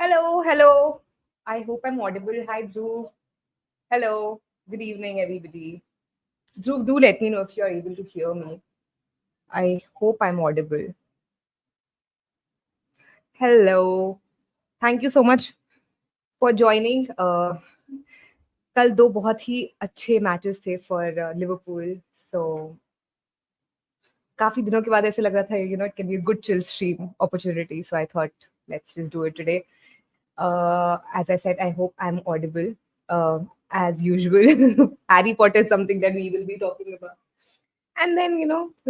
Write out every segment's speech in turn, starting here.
Hello, hello. I hope I'm audible. Hi, Dhruv. Hello. Good evening, everybody. Dhruv, do let me know if you're able to hear me. I hope I'm audible. Hello. Thank you so much for joining. कल दो बहुत ही अच्छे matches थे for Liverpool सो काफी दिनों के बाद ऐसे लग रहा था it can be a good chill stream opportunity so I thought let's just do it today as I said, I hope I'm audible. As usual, Harry Potter is something that we will be talking about. And then,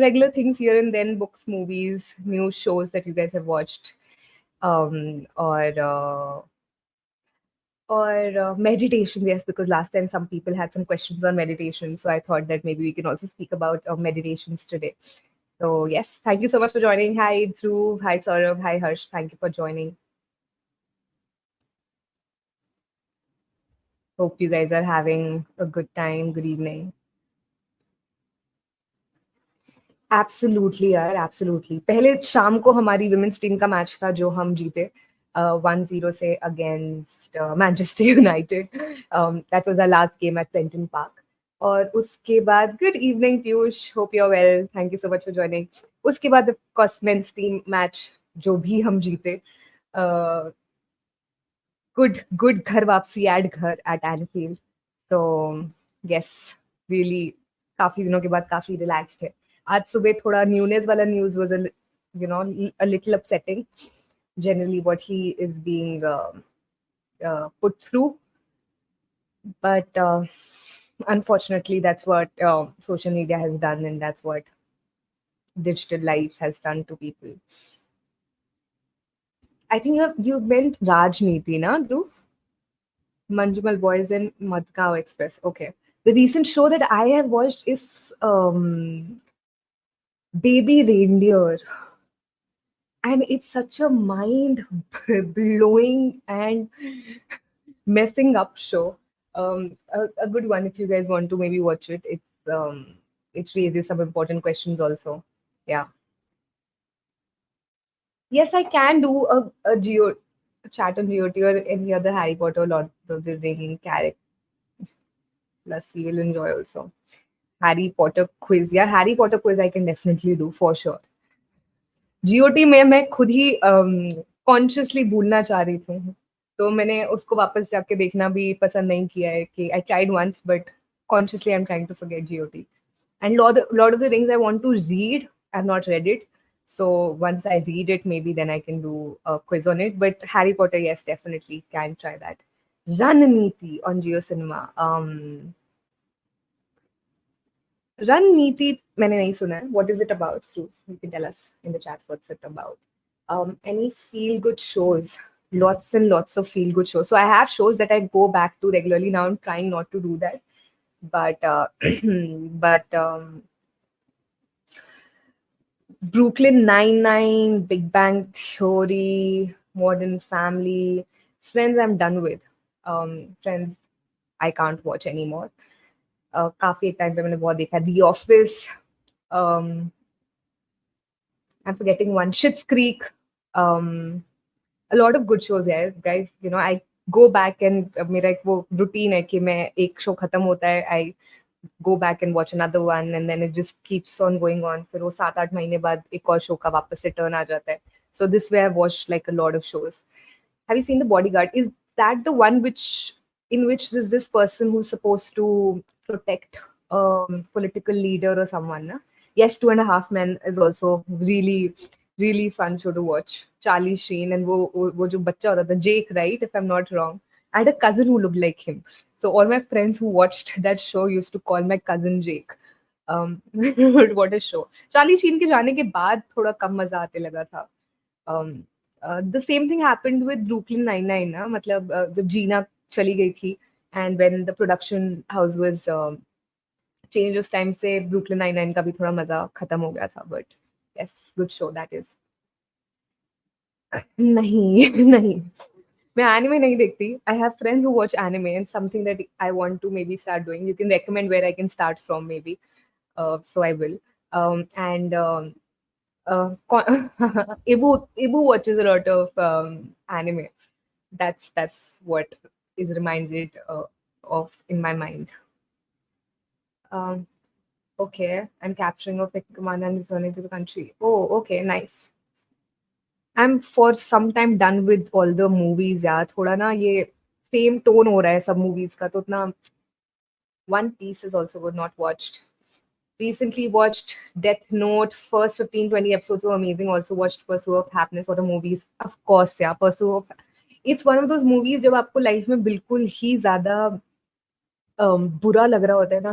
regular things here and then, books, movies, news shows that you guys have watched, um, or uh, or meditation. Yes, because last time some people had some questions on meditation, so I thought that maybe we can also speak about meditations today. So yes, thank you so much for joining. Hi Dhruv, hi Saurabh, hi Harsh. Thank you for joining. Hope you guys are having a good time. Good evening. Absolutely यार absolutely पहले शाम को हमारी women's team का match था जो हम जीते 1-0 से against Manchester United that was our last game at Plenton Park और उसके बाद good evening Piyush hope you are well thank you so much for joining उसके बाद मेंस टीम मैच जो भी हम जीते गुड गुड घर वापसी एट घर at Enfield so yes really काफी दिनों के बाद काफी रिलैक्स थे आज सुबह थोड़ा न्यूनेस वाला news was a little upsetting generally what he is being put through but unfortunately that's what social media has done and that's what digital life has done to people. I think you meant Rajniti, na Dhruv? Manjumal Boys and Madgaon Express. Okay. The recent show that I have watched is Baby Reindeer. And it's such a mind blowing and messing up show. A good one if you guys want to maybe watch it. It raises some important questions also. Yeah. Yes, I can do a chat on GOT or any other Harry Potter Lord of the Ring character. Plus, we will enjoy also. Harry Potter quiz. Yeah, Harry Potter quiz I can definitely do for sure. GOT में मैं खुद ही consciously भूलना चाह रही थी तो मैंने उसको वापस जाके देखना भी पसंद नहीं किया है कि I tried once but consciously I am trying to forget GOT and Lord of the Rings I want to read. I've not read it, so once I read it maybe then I can do a quiz on it, but Harry Potter, yes, definitely can try that. Ranneeti on Geo Cinema. Ranneeti मैंने नहीं सुना है. What is it about? So you can tell us in the chats what's it about. Any feel good shows? Lots and lots of feel good shows. So I have shows that I go back to regularly. Now I'm trying not to do that, but but Brooklyn Nine-Nine, Big Bang Theory, Modern Family, Friends I'm done with. Friends I can't watch anymore. काफी एक time पे मैंने बहुत देखा The Office. I'm forgetting one. Schitt's Creek. A lot of good shows, guys. I go back and मेरा एक वो routine है कि मैं एक show खत्म होता है, I go back and watch another one, and then it just keeps on going on. फिर वो 7-8 महीने बाद एक और show का वापस से turn आ जाता है. So this way I've watched like a lot of shows. Have you seen The Bodyguard? Is that the one in which there's this person who's supposed to protect a political leader or someone? Na? Yes, Two and a Half Men is also really, really fun show to watch. Charlie Sheen and वो जो बच्चा होता था Jake, right? If I'm not wrong. I had a cousin who looked like him. So all my friends who watched that show used to call my cousin Jake. What a show. Charlie Sheen के जाने के बाद थोड़ा कम मजा आते लगा था. The same thing happened with Brooklyn Nine-Nine ना मतलब जब जीना चली गई थी and when the production house was changed उस time से Brooklyn Nine-Nine का भी थोड़ा मजा खत्म हो गया था but yes good show that is. नहीं नहीं मैं anime नहीं देखती. I have friends who watch anime and something that I want to maybe start doing. You can recommend where I can start from maybe. So I will. And Ibu watches a lot of anime. That's what is reminded of in my mind. Um, okay, I'm capturing of command and returning to the country. Oh, okay, nice. I'm for some time done with all the movies यार थोड़ा ना ये same tone हो रहा है सब movies का तो उतना One Piece is also good, not watched. Recently watched Death Note. First 15-20 episodes were amazing. Also watched Pursuit of Happiness. What a movies. Of course, yeah. Pursuit of It's one of those movies जब आपको life में बिल्कुल ही ज़्यादा बुरा लग रहा होता है ना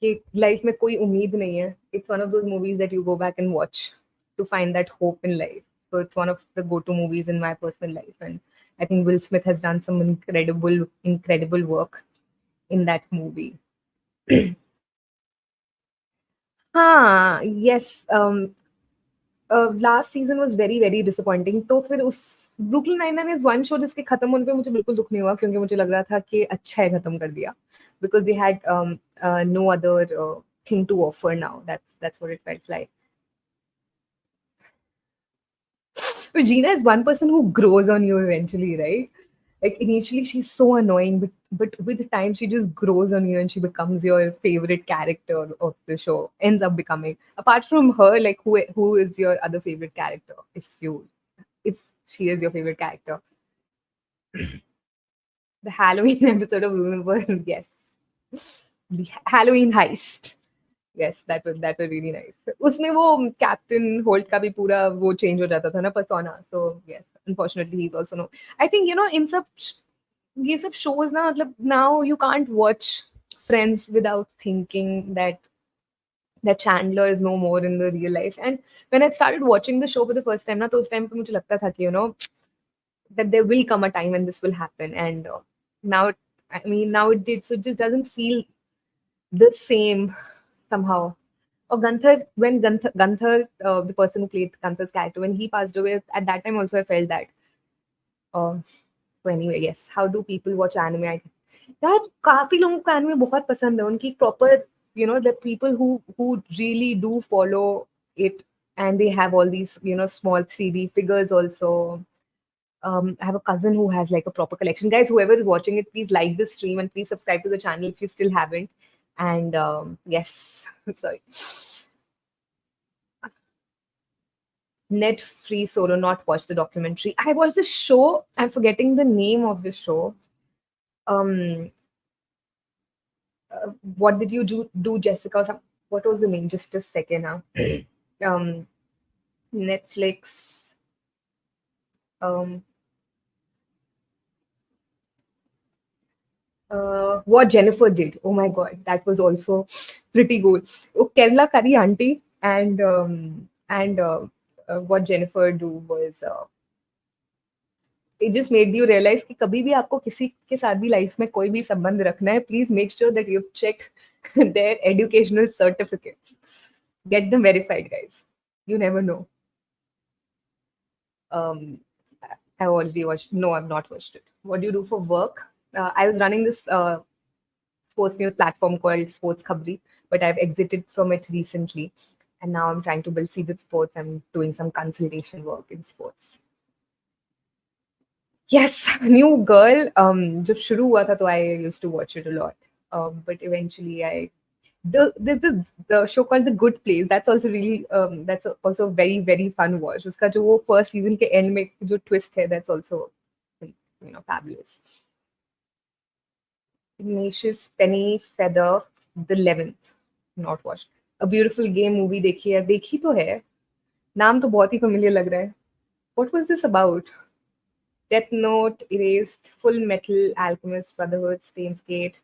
कि लाइफ में कोई उम्मीद नहीं है. It's one of those movies that you go back and watch to find that hope in life. So it's one of the go-to movies in my personal life, and I think Will Smith has done some incredible work in that movie. हाँ, yes. Last season was very disappointing. तो फिर उस Brooklyn nine nine is one show जिसके खत्म होने पे मुझे बिल्कुल दुख नहीं हुआ क्योंकि मुझे लग रहा था कि अच्छा है खत्म कर दिया because they had no other thing to offer now that's what it felt like. Regina is one person who grows on you eventually, right? Like initially she's so annoying, but with time she just grows on you and she becomes your favorite character of the show. Ends up becoming. Apart from her, like who is your other favorite character? If she is your favorite character, the Halloween episode of Remember, yes, the Halloween heist. Yes, that was really nice. उसमें वो captain Holt का भी पूरा वो change हो जाता था ना persona. So yes, unfortunately he's also no. I think इन सब ये सब shows ना मतलब now you can't watch Friends without thinking that Chandler is no more in the real life. And when I started watching the show for the first time ना तो उस time पे मुझे लगता था कि that there will come a time when this will happen. And now now it did, so it just doesn't feel the same somehow. Or Gunther, the person who played Gunther's character, when he passed away, at that time also I felt that. Uh, so anyway, yes, how do people watch anime? यार काफी लोगों को anime बहुत पसंद है उनकी proper, the people who really do follow it, and they have all these small 3D figures also. I have a cousin who has like a proper collection. Guys, whoever is watching it, please like this stream and please subscribe to the channel if you still haven't. And yes, sorry. Net free solo, not watch the documentary. I watched the show. I'm forgetting the name of the show. Um, what did you do Jessica? What was the name? Just a second, huh? um, Netflix. Um, what Jennifer did. Oh my god, that was also pretty good. Oh, Kerala Curry Auntie and what Jennifer do was it just made you realize कि कभी भी आपको किसी के साथ भी life में कोई भी संबंध रखना है, please make sure that you've checked their educational certificates. Get them verified, guys. You never know. Um, I already watched. No, I've not watched it. What do you do for work? I was running this sports news platform called Sports Khabri, but I've exited from it recently. And now I'm trying to build seeded sports. I'm doing some consultation work in sports. Yes, New Girl. जब शुरू हुआ था तो I used to watch it a lot. But eventually the show called The Good Place. That's also really that's also very fun watch. उसका जो वो first season के end में जो twist है, that's also fabulous. Ignatius Penny Feather, The 11th. Not watched. A Beautiful Game movie देखी तो है. नाम तो बहुत ही familiar लग रहा है. What was this about? Death Note, Erased, Full Metal Alchemist, Brotherhood, Steins Gate.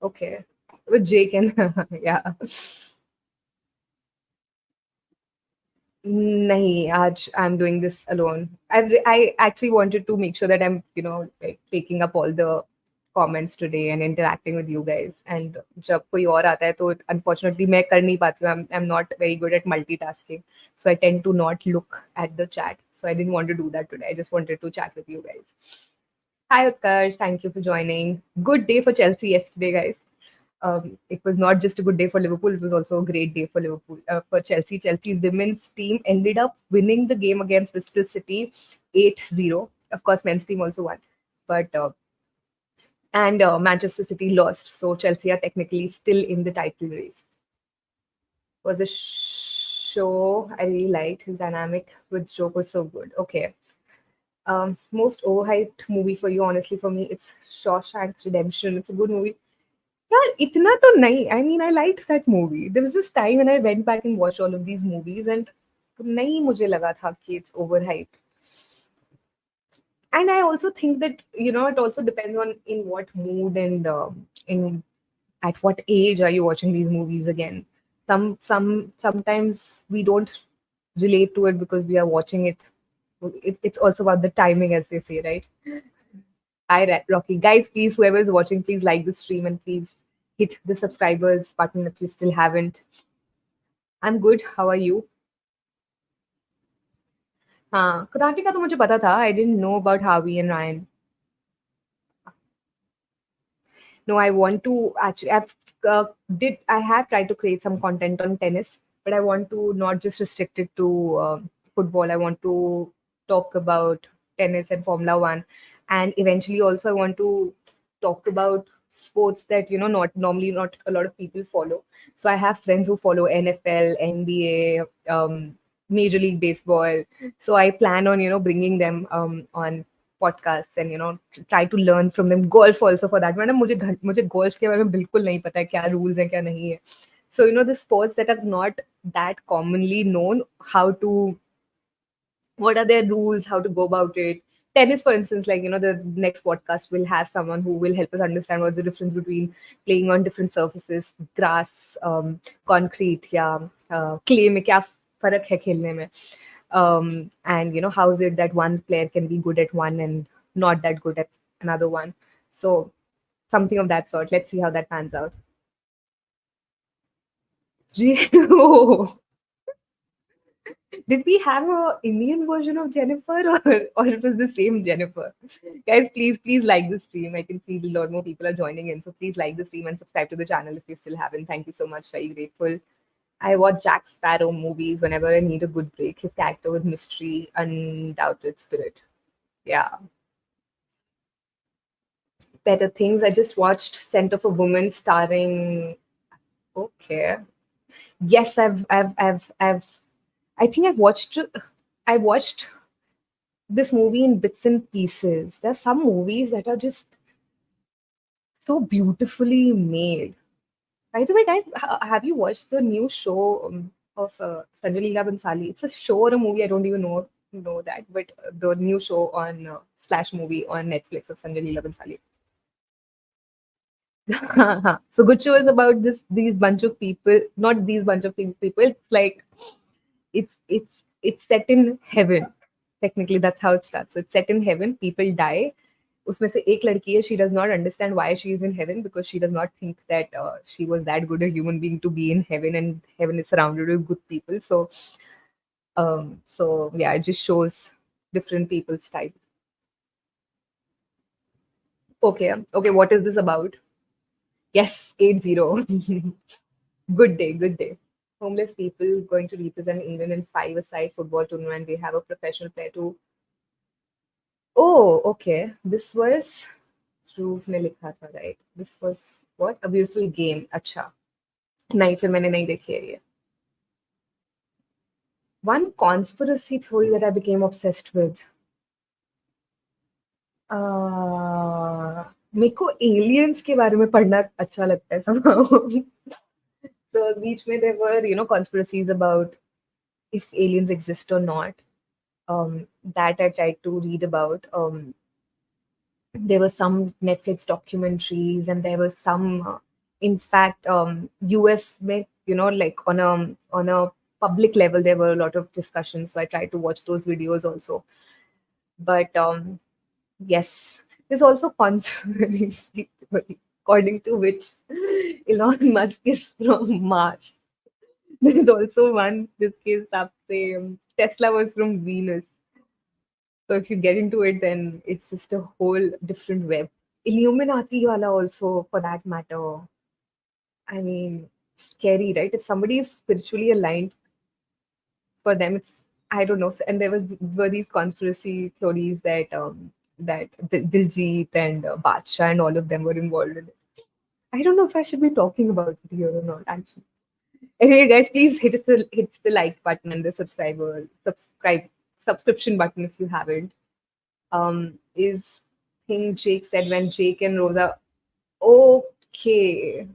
Okay. With Jake and yeah. Nahi, Aj, I'm doing this alone. I actually wanted to make sure that I'm, like taking up all the comments today and interacting with you guys. And जब कोई और आता है तो unfortunately मैं कर नहीं पाती हूँ. I'm not very good at multitasking, so I tend to not look at the chat. So I didn't want to do that today. I just wanted to chat with you guys. Hi Utkarsh, thank you for joining. Good day for Chelsea yesterday, guys. It was not just a good day for Liverpool, it was also a great day for Liverpool. For Chelsea, Chelsea's women's team ended up winning the game against Bristol City 8-0. Of course, men's team also won, but and Manchester City lost, so Chelsea are technically still in the title race. Was a show I really liked. His dynamic with joke was so good. Okay. Most overhyped movie for you, honestly, for me, it's Shawshank Redemption. It's a good movie. Yeah, itna to nahi. I mean, I liked that movie. There was this time when I went back and watched all of these movies, and nahi mujhe laga tha ki it's overhyped. And I also think that it also depends on in what mood and in at what age are you watching these movies again. Sometimes we don't relate to it because we are watching it. It's also about the timing, as they say, right? Hi, Rocky. Guys, please, whoever is watching, please like the stream and please hit the subscribers button if you still haven't. I'm good. How are you? हाँ, karate का तो मुझे पता था. I didn't know about Harvey and Ryan. No, I want to actually. I have tried to create some content on tennis, but I want to not just restrict it to football. I want to talk about tennis and Formula One, and eventually also I want to talk about sports that not normally not a lot of people follow. So I have friends who follow NFL, NBA, Major League Baseball. So I plan on bringing them on podcasts and try to learn from them. Golf also for that matter. मुझे golf के बारे में बिल्कुल नहीं पता है क्या rules हैं क्या नहीं है. So the sports that are not that commonly known, how to what are their rules, how to go about it. Tennis, for instance, like the next podcast will have someone who will help us understand what's the difference between playing on different surfaces, grass, concrete, yeah, clay में क्या फर्क है खेलने में. And how is it that one player can be good at one and not that good at another one. So something of that sort. Let's see how that pans out. Oh, did we have a Indian version of Jennifer, or it was the same Jennifer? Guys, please like the stream. I can see a lot more people are joining in. So please like the stream and subscribe to the channel if you still haven't. Thank you so much. Very grateful. I watch Jack Sparrow movies whenever I need a good break. His character with mystery, undoubted spirit. Yeah. Better things. I just watched Scent of a Woman starring. Okay. Yes, I think I watched this movie in bits and pieces. There's some movies that are just so beautifully made. By the way, guys, have you watched the new show of Sanjay Leela Bansali? It's a show or a movie. I don't even know that, but the new show on slash movie on Netflix of Sanjay Leela Bansali. So good show is about these bunch of people, not these bunch of people. It's like it's set in heaven. Technically, that's how it starts. So it's set in heaven. People die. उसमें से एक लड़की है, she does not understand why she is in heaven because she does not think that she was that good a human being to be in heaven, and heaven is surrounded with good people. So yeah, it just shows different people's type. Okay, what is this about? Yes, 8-0. Good day, good day. Homeless people going to represent England in five-a-side football tournament. They have a professional player too. Oh, okay. This was ध्रुव ने लिखा था, right? This was what? A beautiful game. अच्छा. नहीं, फिर मैंने नहीं देखी है ये. One conspiracy theory that I became obsessed with. मेरे को aliens के बारे में पढ़ना अच्छा लगता है somehow. So बीच में there were conspiracies about if aliens exist or not. That I tried to read about. There were some Netflix documentaries, and there was some, in fact, US, like on a public level, there were a lot of discussions. So I tried to watch those videos also. But yes, there's also conspiracy theory, according to which Elon Musk is from Mars. There's also one, this case up say Tesla was from Venus. So if you get into it, then it's just a whole different web. Illuminati wala also, for that matter. I mean, scary, right? If somebody is spiritually aligned, for them, it's I don't know. And were these conspiracy theories that Diljit and Badshah and all of them were involved in it. I don't know if I should be talking about it here or not. Actually, anyway, guys, please hit the like button and the subscription button if you haven't. Is thing Jake said when Jake and Rosa. Okay,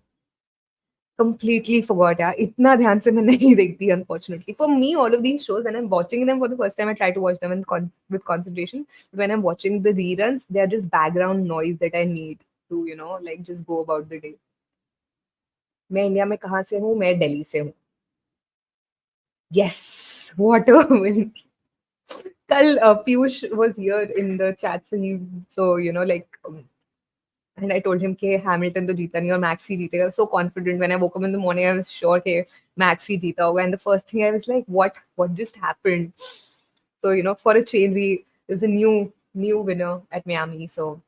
completely forgot. Yeah, इतना ध्यान से मैं नहीं देखती unfortunately. For me, all of these shows when I'm watching them for the first time, I try to watch them with concentration. But when I'm watching the reruns, they are just background noise that I need to like just go about the day. मैं India में कहाँ से हूँ? मैं दिल्ली से हूँ. Yes, what a win. Kal Piyush was here in the chat, so and I told him कि Hamilton तो जीता नहीं और Max ही जीतेगा. So confident when I woke up in the morning, I was sure कि Max ही जीता होगा. And the first thing I was like, what just happened? So for a change, there's a new winner at Miami. So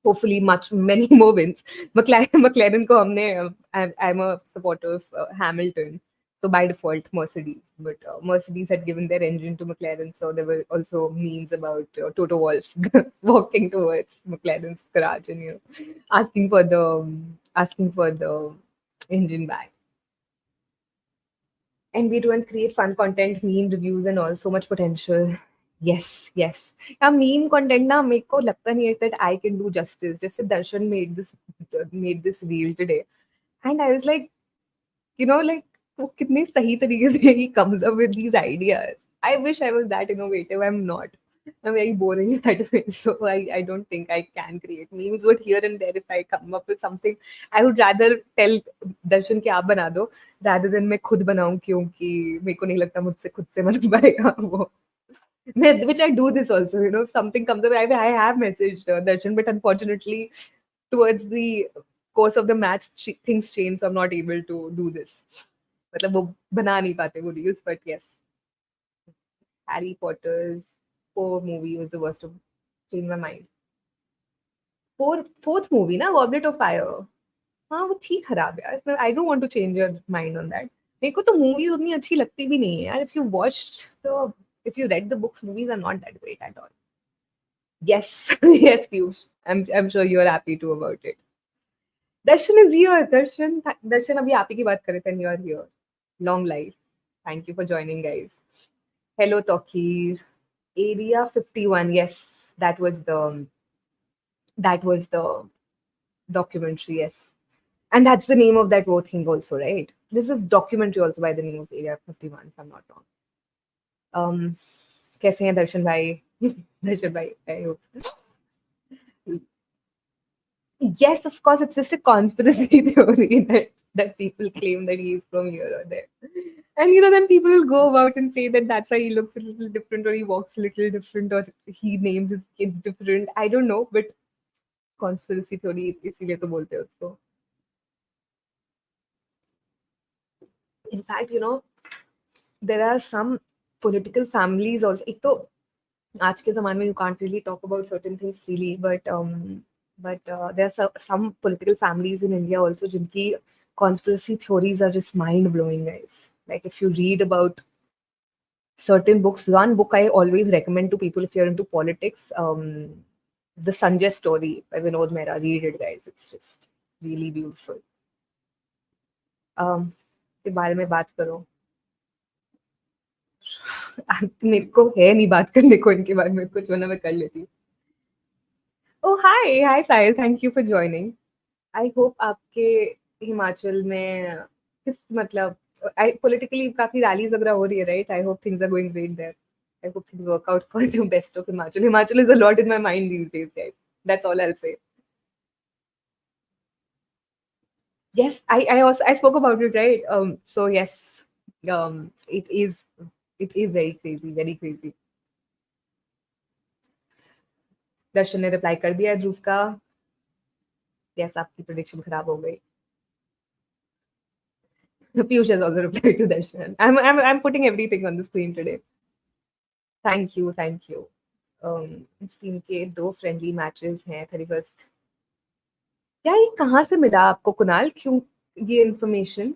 hopefully many more wins. McLaren को हमने I'm a supporter of Hamilton. So by default, Mercedes. But Mercedes had given their engine to McLaren, so there were also memes about Toto Wolff walking towards McLaren's garage and asking for the engine back. And we do and create fun content, meme reviews, and all. So much potential. Yes, yes. Yeah, meme content ना मेरे को लगता नहीं है that I can do justice. जैसे दर्शन made this reel today, and I was like, like वो कितने सही तरीके से he comes up with these ideas. I wish I was that innovative. I'm not. I'm very boring that way. So I don't think I can create memes. But here and there, if I come up with something, I would rather tell दर्शन कि आप बना दो rather than मैं खुद बनाऊं क्योंकि मेरे को नहीं लगता मुझसे खुद से बन पाएगा वो. Which I do this also, if something comes up, I have messaged Darshan, but unfortunately, towards the course of the match, things change, so I'm not able to do this. मतलब वो बना नहीं पाते वो reels, but yes, Harry Potter's 4 movie was the worst of changed my mind. Fourth movie ना Goblet of Fire. हाँ वो थी खराब यार. इसमें I don't want to change your mind on that. मेरे को तो मूवीज उतनी अच्छी लगती भी नहीं है यार. If you read the books, movies are not that great at all. Yes, yes, Piyush. I'm sure you are happy too about it. Darshan is here. Darshan, अभी आप ही की बात करें थे. You are here. Long life. Thank you for joining, guys. Hello, Tokir. Area 51. Yes, that was the documentary. Yes, and that's the name of that whole thing also, right? This is documentary also by the name of Area 51, if I'm not wrong. कैसे हैं दर्शन भाई? दर्शन भाई, I hope. Yes, of course, it's just a conspiracy theory that people claim that he is from here or there. And then people will go about and say that that's why he looks a little different, or he walks a little different, or he names his kids different. I don't know, but conspiracy theory इसीलिए तो बोलते हैं उसको. In fact, there are some political families also. एक तो आज के ज़माने में you can't really talk about certain things freely, but there are some political families in India also जिनकी conspiracy theories are just mind blowing, guys. Like if you read about certain books, one book I always recommend to people if you're into politics, the Sanjay story by Vinod Mehra. Read it, guys. It's just really beautiful. के बारे में बात करो. मेरे को है नहीं बात करने को इनके बारे में, कुछ वरना मैं कर लेती. Oh, hi Sahil, thank you for joining. I hope आपके हिमाचल में किस मतलब politically काफी rallies वगैरह हो रही है, right? I hope things are going great there. I hope things work out for the best of Himachal. Himachal is a lot in my mind these days, guys. That's all I'll say. Yes, I spoke about it, right? So yes, it is very crazy, very crazy. दर्शन ने reply कर दिया ध्रुव का. Yes, आपकी prediction खराब हो गई. Piyush has also replied to Darshan. I'm putting everything on the screen today. Thank you, thank you. इस team के 2 फ्रेंडली मैचेस हैं 31st. यार ये कहाँ से मिला आपको कुणाल? क्यों ये information?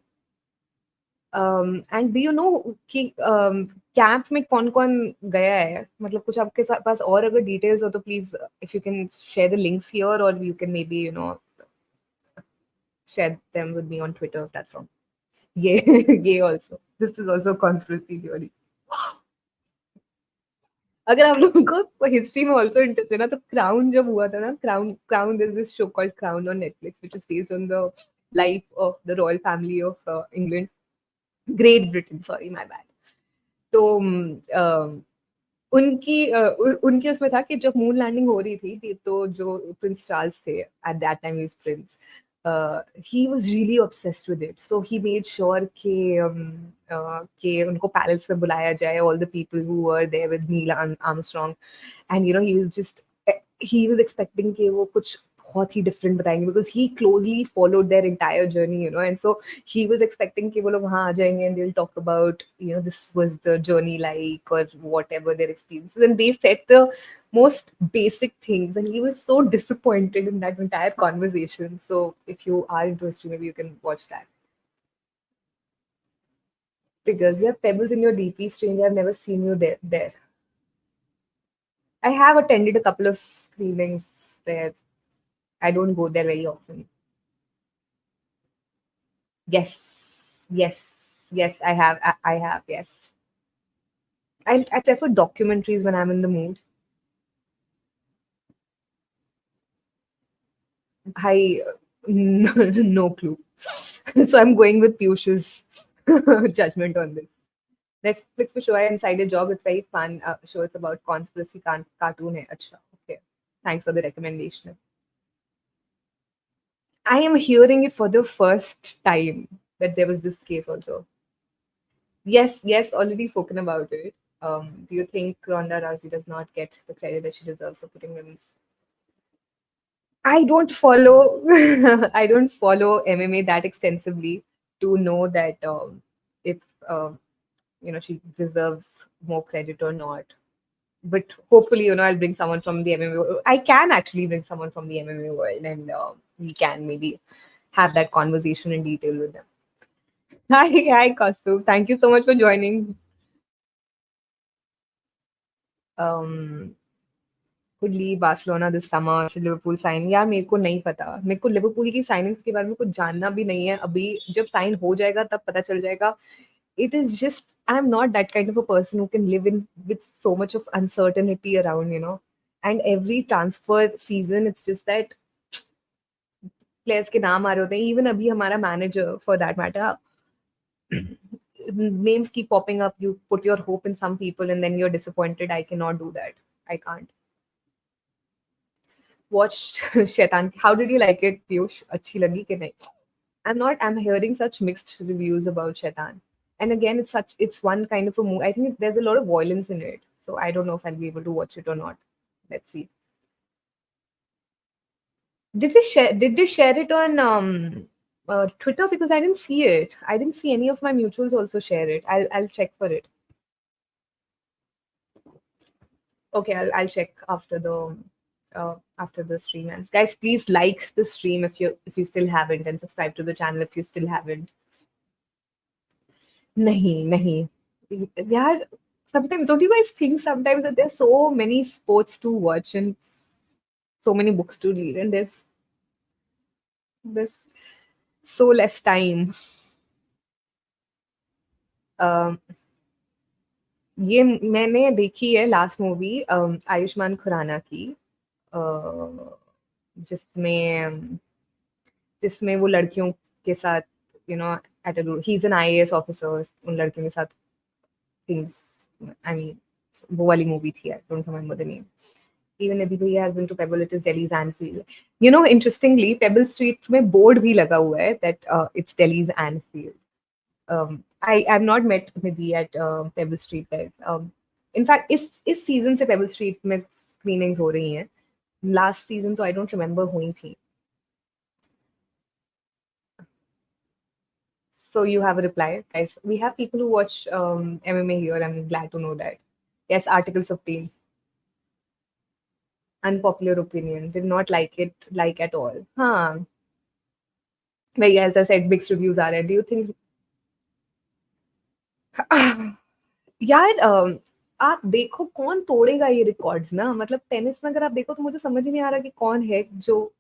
And do you know कि कैंप में कौन-कौन गया है? मतलब कुछ आपके पास और अगर डिटेल्स हो तो please if you can share the links here और you can maybe share them with me on Twitter if that's wrong. Yeah, yeah also. This is also a conspiracy theory. अगर आप लोगों को हिस्ट्री में also interest है ना तो crown जब हुआ था ना crown there's this show called Crown on Netflix which is based on the life of the royal family of England, Great Britain, sorry my bad. तो उनके उसमें था कि जब मून लैंडिंग हो रही तो जो प्रिंस चार्ल्स थे at that time is prince he was really obsessed with it so he made sure कि उनको पैलेस में बुलाया जाए all the people who were there with Neil Armstrong and he was just he was expecting कि वो कुछ बहुत ही डिफरेंट बताएंगे because he closely followed their entire journey and so he was expecting कि वो लोग वहाँ आ जाएंगे and they'll talk about this was the journey like or whatever their experiences and they said the most basic things and he was so disappointed in that entire conversation. So if you are into history maybe you can watch that. Because you have pebbles in your DP, strange, I've never seen you there. I have attended a couple of screenings there. I don't go there very often. Yes, I have. I have, yes. I prefer documentaries when I'm in the mood. I no clue. So I'm going with Piyush's judgment on this. Netflix पे show है Inside a Job. It's very fun show. It's about conspiracy cartoon है. अच्छा, okay. Thanks for the recommendation. I am hearing it for the first time that there was this case also. Yes, already spoken about it. Do you think Ronda Rousey does not get the credit that she deserves for putting women's? I don't follow I don't follow MMA that extensively to know that if she deserves more credit or not. But hopefully, I'll bring someone from the MMA world. I can actually bring someone from the MMA world, and we can maybe have that conversation in detail with them. Hi, Kaustubh. Thank you so much for joining. Um, could leave Barcelona this summer. Should Liverpool sign? यार मेरे को नहीं पता. मेरे को Liverpool की signings के बारे में कुछ जानना भी नहीं है. अभी जब साइन हो जाएगा तब पता चल जाएगा. It is just I'm not that kind of a person who can live in with so much of uncertainty around. And every transfer season, it's just that players के नाम आ रहे होते हैं. Even अभी हमारा manager, for that matter, names keep popping up. You put your hope in some people and then you're disappointed. I cannot do that. I can't. Watched Shaitan. How did you like it, Piyush? अच्छी लगी कि नहीं? I'm hearing such mixed reviews about Shaitan. And again, it's one kind of a movie. I think there's a lot of violence in it. So I don't know if I'll be able to watch it or not. Let's see. Did they share it on Twitter? Because I didn't see it. I didn't see any of my mutuals also share it. I'll check for it. Okay, I'll check after the stream ends. Guys, please like the stream if you still haven't and subscribe to the channel if you still haven't. नहीं. यार, sometimes don't you guys think sometimes that there's so many sports to watch and so many books to read and there's so less time. Um, ये मैंने देखी है last movie Ayushman Khurana की जिसमें जिसमें वो लड़कियों के साथ at he is an IAS officer उन लड़कियों के साथ थिंग्स आई मीन वो वाली मूवी थी I don't remember the name. Even Adhi Bhaiya has been to Pebble, it is Delhi's Anfield. Interestingly, Pebble Street में board भी लगा हुआ है that it's Delhi's Anfield. I've not met Nidhi at Pebble Street guys. In fact, इस season से Pebble Street में screenings हो रही हैं. Last season तो I don't remember हुई थी. So you have a reply, guys. We have people who watch MMA here. I'm glad to know that. Yes, Article 15. Unpopular opinion. Did not like it at all. Huh. But yeah, as I said, mixed reviews are there. Do you think यार आप देखो कौन तोड़ेगा ये records ना, मतलब tennis में अगर आप देखो तो मुझे समझ ही नहीं आ रहा कि कौन है जो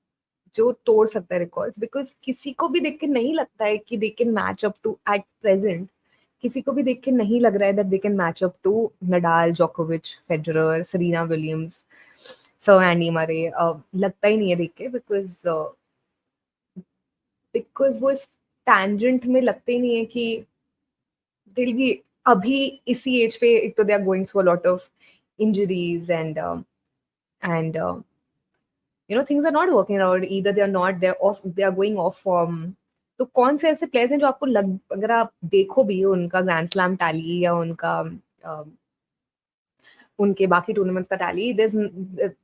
जो तोड़ सकता है रिकॉर्ड्स, बिकॉज किसी को भी देख के नहीं लगता है कि they can match up to at present. किसी को भी देख के नहीं लग रहा है that they can match up to Nadal, जोकोविच, Federer, Serena Williams, sir Andy Murray. लगता ही नहीं है देख के, बिकॉज बिकॉज वो इस टैंजेंट में लगते ही नहीं है कि दिल भी अभी इसी एज पे, एक तो they are going through a lot of injuries and things are not working out, either they are going off form. तो कौन से ऐसे प्लेयर्स हैं जो आपको लग, अगर आप देखो भी उनका ग्रैंड स्लैम टैली या उनका उनके बाकी टूर्नामेंट्स का tally, there's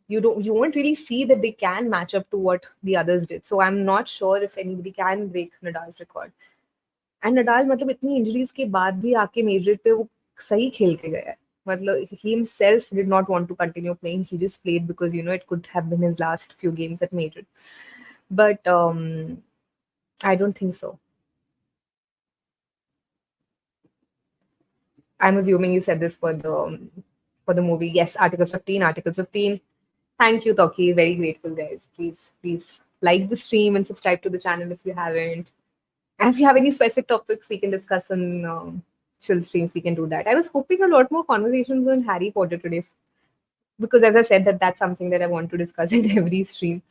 you won't really see that they can match up to what the others did. So I'm not sure if anybody can break Nadal's record. And Nadal मतलब इतनी injuries के बाद भी आके मेड्रिड पे वो सही खेल के गया है। मतलब he himself did not want to continue playing. He just played because it could have been his last few games at Madrid. But I don't think so. I'm assuming you said this for the movie. Yes, Article 15. Article 15. Thank you, Toki. Very grateful, guys. Please like the stream and subscribe to the channel if you haven't. And if you have any specific topics we can discuss on chill streams, we can do that. I was hoping a lot more conversations on Harry Potter today because, as I said, that's something that I want to discuss in every stream.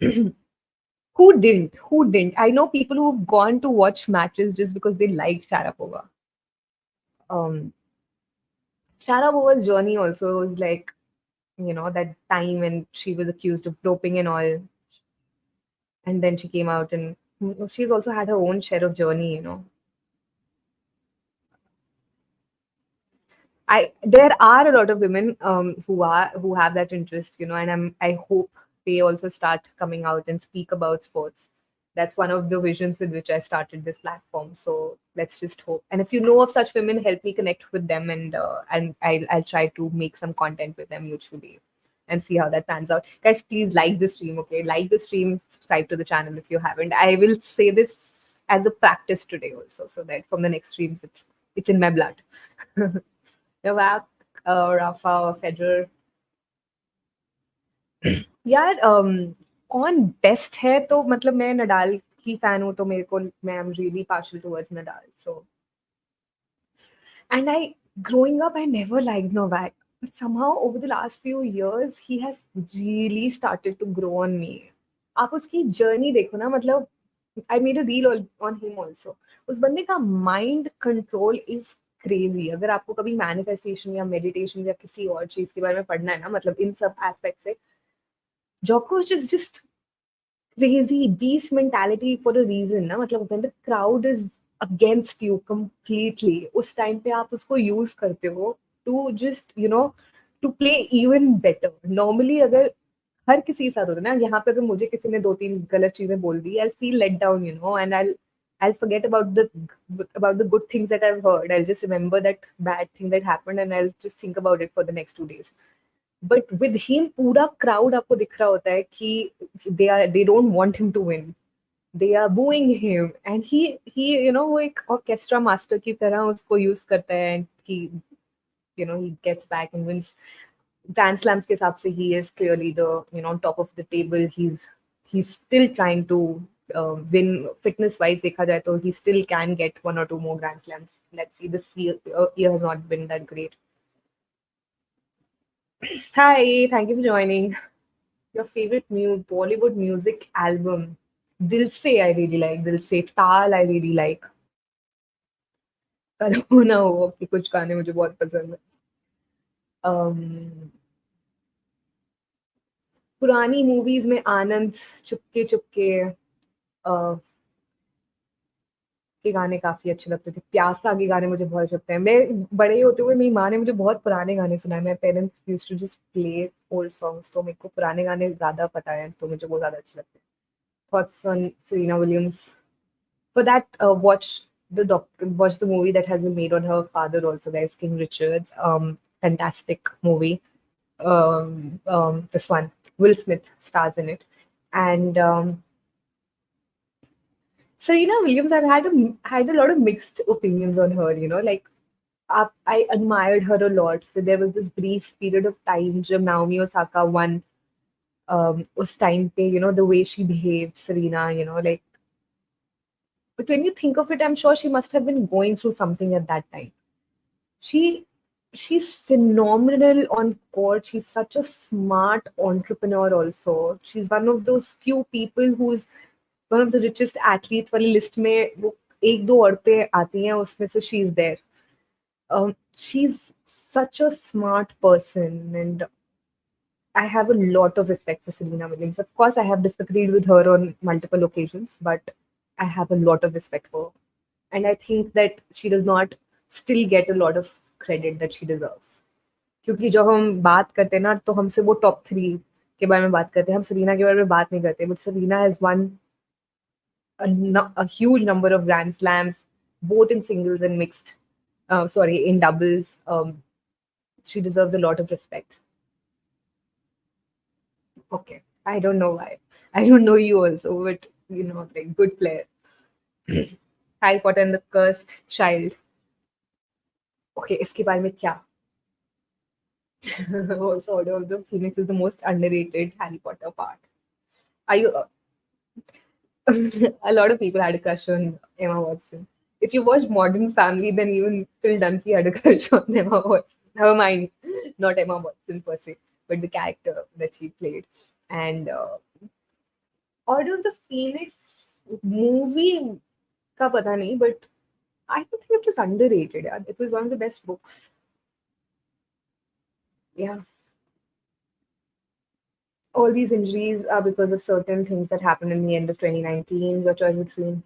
Who didn't? Who didn't? I know people who've gone to watch matches just because they liked Sharapova. Um, Sharapova's journey also was like, that time when she was accused of doping and all, and then she came out and she's also had her own share of journey. There are a lot of women who have that interest, and I hope they also start coming out and speak about sports. That's one of the visions with which I started this platform. So let's just hope. And if you know of such women, help me connect with them, and I'll try to make some content with them mutually and see how that pans out. Guys, please like the stream, okay? Like the stream, subscribe to the channel if you haven't. I will say this as a practice today also, so that from the next streams it's in my blood. Novak, Rafa और Federer. यार कौन best है, तो मतलब मैं Nadal की fan हूँ, तो मेरे को मैं am really partial towards Nadal. So and I growing up I never liked Novak, but somehow over the last few years he has really started to grow on me. आप उसकी journey देखो ना, मतलब I made a reel on him also. उस बंदे का mind control is crazy. अगर आपको कभी मैनिफेस्टेशन या मेडिटेशन या किसी और चीज के बारे में पढ़ना है ना, मतलब इन सब एस्पेक्ट से, जोकोविच is just crazy beast mentality for a reason ना। मतलब when the crowd is against you completely, उस टाइम पे आप उसको यूज करते हो to just to play even better. Normally अगर हर किसी के साथ होता है ना, यहाँ पे अगर मुझे किसी ने 2-3 गलत चीजें बोल दी, I'll feel let down, and I'll forget about the good things that I've heard. I'll just remember that bad thing that happened and I'll just think about it for the next 2 days. But with him, पूरा crowd आपको दिख रहा होता है कि they don't want him to win. They are booing him, and he वो एक orchestra master की तरह उसको use करता है, and he gets back and wins Grand Slams के हिसाब से he is clearly the on top of the table. He's still trying to win. Fitness wise देखा जाए तो he still can get 1 or 2 more Grand Slams. Let's see, this year has not been that great. Hi, thank you for joining. Your favorite Bollywood music album? Dil Se I really like. Dil Se. Taal I really like. कल हो ना हो आपके कुछ गाने मुझे बहुत पसंद है। पुरानी मूवीज में आनंद, चुपके चुपके के गाने काफी अच्छे लगते थे। प्यासा के गाने मुझे बहुत अच्छे लगते हैं। मैं बड़े होते हुए मेरी माँ ने मुझे बहुत पुराने गाने सुनाए। मेरे parents used to just play old songs, तो मेरे को पुराने गाने ज्यादा पता है, तो मुझे वो ज्यादा अच्छे लगते हैं। Thoughts on Serena Williams? For that, watch the movie that has been made on her father also, guys. King Richards, fantastic movie. This one, Will Smith stars in it, and Serena Williams, I've had a lot of mixed opinions on her. Like I admired her a lot. So there was this brief period of time जब Naomi Osaka won. उस time पे, the way she behaved, Serena, like. But when you think of it, I'm sure she must have been going through something at that time. She she's phenomenal on court. She's such a smart entrepreneur also. She's one of those few people who's one of the richest athletes वाली list में वो एक दो औरतें आती हैं उसमें से she's there. She's such a smart person, and I have a lot of respect for Serena Williams. Of course, I have disagreed with her on multiple occasions, but I have a lot of respect for her. And I think that she does not still get a lot of credit that she deserves. क्योंकि जब हम बात करते हैं ना तो हमसे वो टॉप 3 के बारे में बात करते हैं, हम सरीना के बारे में बात नहीं करते, but Serena has won a huge number of grand slams, both in singles and mixed, sorry, in doubles. She deserves a lot of respect. Okay, I don't know why. I don't know you also, but like good player. Harry Potter and the Cursed Child. Okay, इसके बारे में क्या? Also, Order of the Phoenix is the most underrated Harry Potter part. Are you? A lot of people had a crush on Emma Watson. If you watch Modern Family, then even Phil Dunphy had a crush on Emma Watson. Hermione, not Emma Watson per se, but the character that she played. And Order of the Phoenix movie का पता नहीं, but I don't think it was underrated. Yeah. It was one of the best books. Yeah. All these injuries are because of certain things that happened in the end of 2019. Your choice between.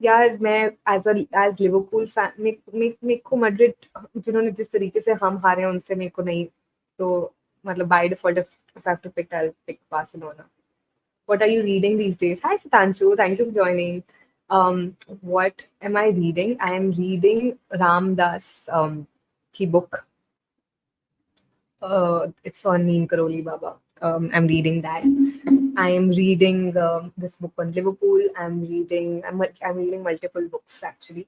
यार मैं as Liverpool fan मेरे को Madrid जिन्होंने जिस तरीके से हम हारे हैं उनसे मेरे को नहीं, तो मतलब by default if I have to pick I will pick Barcelona. What are you reading these days? Hi Sitanshu, thank you for joining. What am I reading? I am reading Ram Das ki book. It's on Neem Karoli Baba. I'm reading that. I am reading this book on Liverpool. I'm reading multiple books actually.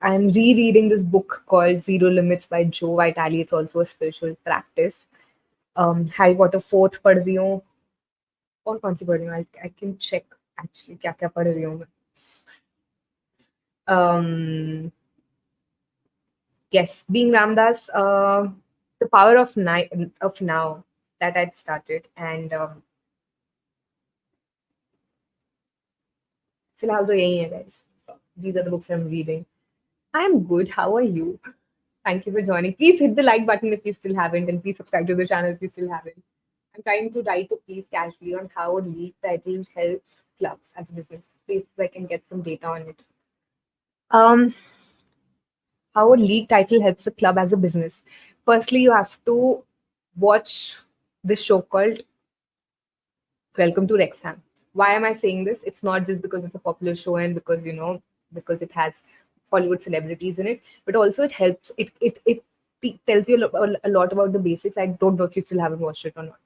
I'm rereading this book called Zero Limits by Joe Vitale. It's also a spiritual practice. Harry Potter 4th पढ़ रही हूँ. और कौन सी पढ़ रही हूँ? I can check actually क्या क्या पढ़ रही हूँ मैं. Yes, being Ramdas, the power of now that I'd started, and फिलहाल तो यही है guys. These are the books I'm reading. I'm good. How are you? Thank you for joining. Please hit the like button if you still haven't, and please subscribe to the channel if you still haven't. I'm trying to write a piece casually on how a league title helps clubs as a business. Please, I can get some data on it. How a league title helps a club as a business. Firstly, you have to watch this show called Welcome to Wrexham. Why am I saying this? It's not just because it's a popular show and because it has Hollywood celebrities in it, but also it helps. It tells you a lot about the basics. I don't know if you still haven't watched it or not.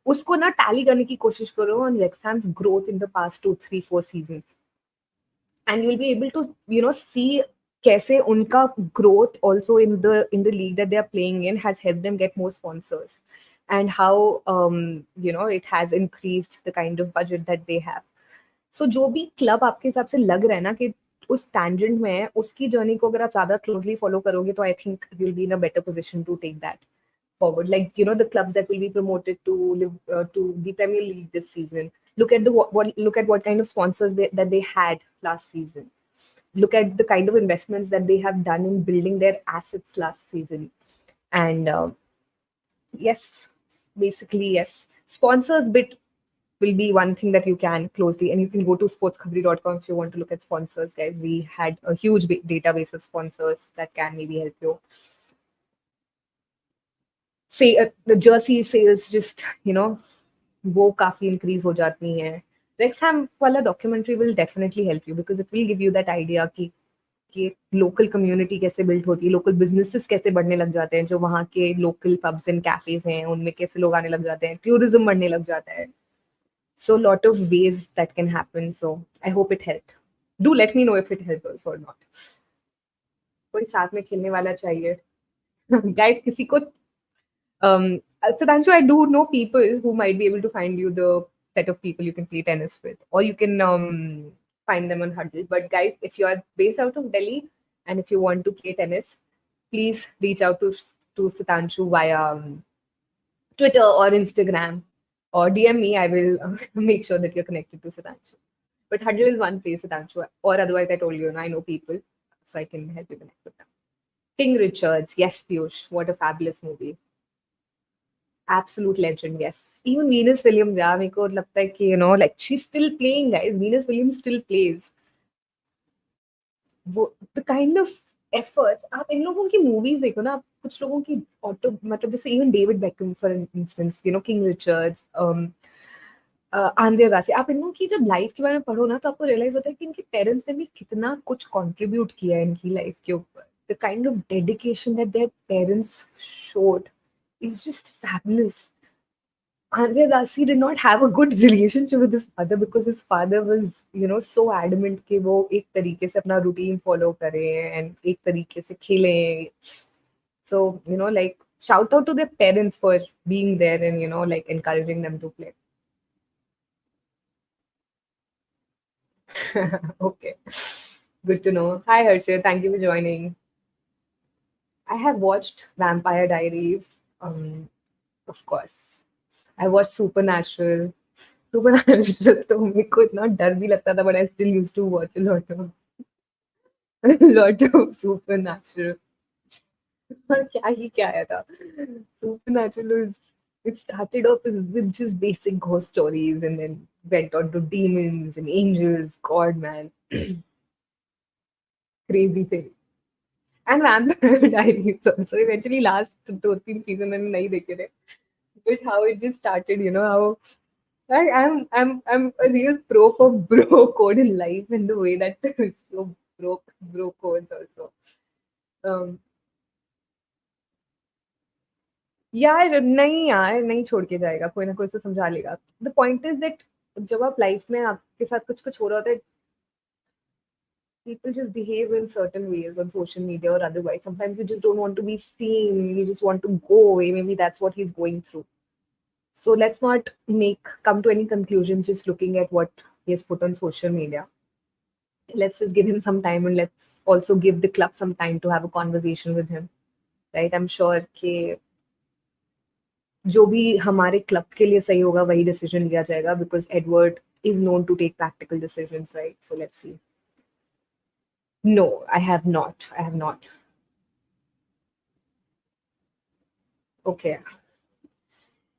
उसको ना tally करने की कोशिश करो on Wrexham's growth in the past 2, 3, 4 seasons, and you'll be able to see कैसे उनका growth also in the league that they are playing in has helped them get more sponsors, and how it has increased the kind of budget that they have. So जो भी club आपके हिसाब से लग रहा है ना कि उस tangent में है, उसकी जर्नी को अगर आप ज्यादा क्लोजली फॉलो करोगे तो I think you'll be in a better position to take that forward. Like the clubs that will be promoted to the Premier League this season. Look at what kind of sponsors that they had last season. Look at the kind of investments that they have done in building their assets last season. And yes, basically yes, sponsors bit will be one thing that you can closely, and you can go to sportskhabri.com if you want to look at sponsors, guys. We had a huge database of sponsors that can maybe help you. Say the jersey sales just वो काफी increase हो जाती हैं. Wrexham वाला documentary will definitely help you because it will give you that idea कि local community कैसे build होती है, local businesses कैसे बढ़ने लग जाते हैं, जो वहाँ के local pubs and cafes हैं उनमें कैसे लोग आने लग जाते हैं, tourism बढ़ने लग जाता है. So a lot of ways that can happen. So I hope it helped. Do let me know if it helped us or not. कोई साथ में खेलने वाला चाहिए. Guys, किसी को Sudhanshu, I do know people who might be able to find you the set of people you can play tennis with, or you can find them on Huddle. But guys, if you are based out of Delhi and if you want to play tennis, please reach out to Sudhanshu via Twitter or Instagram, or DM me. I will make sure that you're connected to Sudhanshu. But Huddle is one place, Sudhanshu, or otherwise I told you, I know people, so I can help you connect with them. King Richards, yes, Piyush, what a fabulous movie. Absolute legend, yes. Even Venus Williams, yeah, मेरे को लगता है कि like she's still playing, guys. Venus Williams still plays. वो the kind of efforts आप इन लोगों की movies देखो ना, आप कुछ लोगों की ऑटो मतलब जैसे even David Beckham for instance, King Richards, Andre Agassi, आप इन लोगों की जब लाइफ के बारे में पढ़ो ना तो आपको रियलाइज होता है कि इनके पेरेंट्स ने भी कितना कुछ कंट्रीब्यूट किया है इनकी लाइफ के ऊपर. The kind of dedication that their parents showed is just fabulous. Andre Dasi did not have a good relationship with his father because his father was, so adamant कि वो एक तरीके से अपना routine follow करे and एक तरीके से खेले. So, like, shout out to their parents for being there and, like, encouraging them to play. Okay. Good to know. Hi, Harshit. Thank you for joining. I have watched Vampire Diaries, of course. I watched Supernatural. Supernatural तो मेरे को इतना डर भी लगता था, but I still used to watch a lot of Supernatural. और क्या ही क्या आया था. Supernatural was, it started off with just basic ghost stories and then went on to demons and angels. God, man, crazy thing. And Vampire Diaries also. Eventually, last 2 3 season मैंने नहीं देखे थे. But how it just started, how I'm a real pro for bro code in life and the way that show broke bro codes also. Um, यार नहीं यार नहीं छोड़ के जाएगा, कोई ना कोई से समझा लेगा. द पॉइंट इज दैट जब आप लाइफ में आपके साथ कुछ कुछ हो रहा होता है, people just behave in certain ways on social media or otherwise. Sometimes you just don't want to be seen, you just want to go away. Maybe that's what he's going through. So let's not come to any conclusions just looking at what he has put on social media. Let's just give him some time and let's also give the club some time to have a conversation with him. Right? I'm sure कि जो भी हमारे club के लिए सही होगा वही decision लिया जाएगा, because Edward is known to take practical decisions, right? So let's see. No, I have not. I have not. Okay.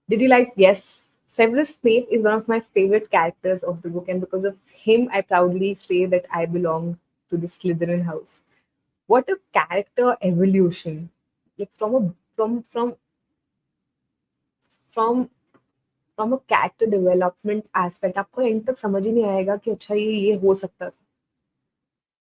Did you like? Yes. Severus Snape is one of my favorite characters of the book, and because of him, I proudly say that I belong to the Slytherin house. What a character evolution! Like from from a character development aspect, आपको end तक समझ ही नहीं आएगा कि अच्छा ये हो सकता था.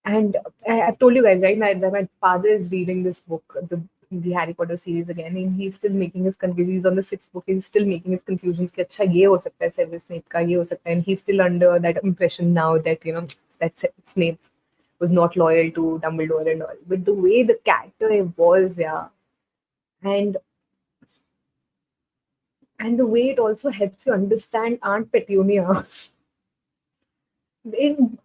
And I've told you guys, right, that my father is reading this book, the Harry Potter series again, and he's still making his conclusions. He's on the 6th book. He's still making his conclusions. कि अच्छा ये हो सकता है Severus Snape का, ये हो सकता है. And he's still under that impression now that that Snape was not loyal to Dumbledore and all. But the way the character evolves, yeah, and the way it also helps you understand Aunt Petunia.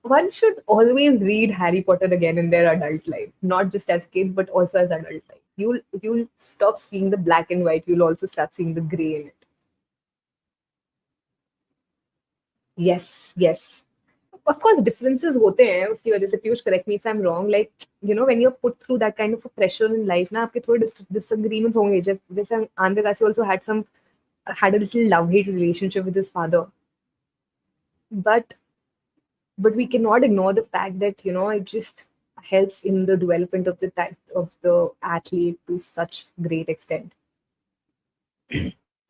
One should always read Harry Potter again in their adult life, not just as kids, but also as adult life. You'll stop seeing the black and white. You'll also start seeing the gray in it. Yes, yes. Of course, differences होते हैं उसकी वजह से. Piyush, correct me if I'm wrong. Like, when you're put through that kind of a pressure in life, ना आपके थोड़े disagreements होंगे. जैसे Andre Kasi also had a little love-hate relationship with his father. But we cannot ignore the fact that it just helps in the development of the type of the athlete to such great extent.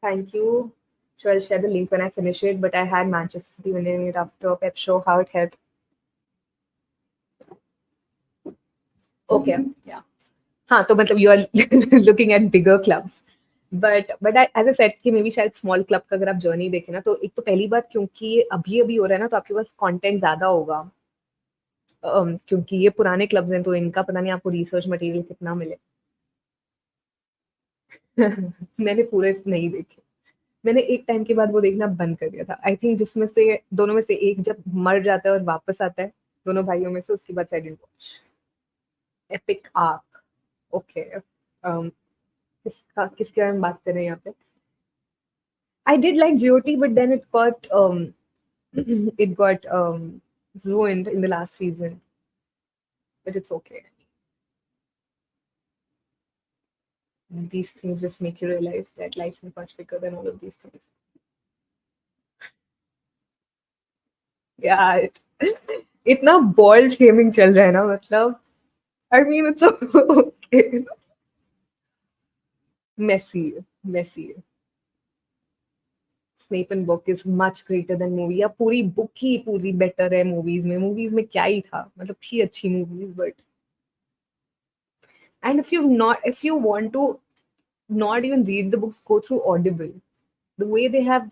Thank you. Sure, I'll share the link when I finish it. But I had Manchester City winning it after Pep show. How it helped? Okay, yeah. हाँ तो मतलब you are looking at bigger clubs. But as a set कि maybe शायद small club का अगर आप journey देखें ना, तो एक तो पहली बात क्योंकि ये अभी अभी हो रहा है ना, तो आपके पास कंटेंट ज्यादा होगा। क्योंकि ये पुराने क्लब्स हैं, तो इनका पता नहीं आपको रिसर्च मटेरियल कितना मिले। मैंने पूरे नहीं देखे। मैंने एक टाइम के बाद वो देखना बंद कर दिया था। आई थिंक जिसमें से दोनों में से एक जब मर जाता है और वापस आता है, दोनों भाइयों में से, उसके बाद I didn't watch. Epic arc. Okay. किसके बारे में बात कर रहे हैं यहाँ पे? I did like GOT, but then it got ruined in the last season, but it's okay. These things just make you realize that life is much bigger than all of these things. Yeah, इतना bold shaming चल रहा है ना, मतलब I mean it's okay. Messy, messy. Snape and book is much greater than movie. या पूरी book ही पूरी better है मूवीज में क्या ही था, मतलब थी अच्छी movies, but and if you want to not even read the books, go through Audible. The way they have,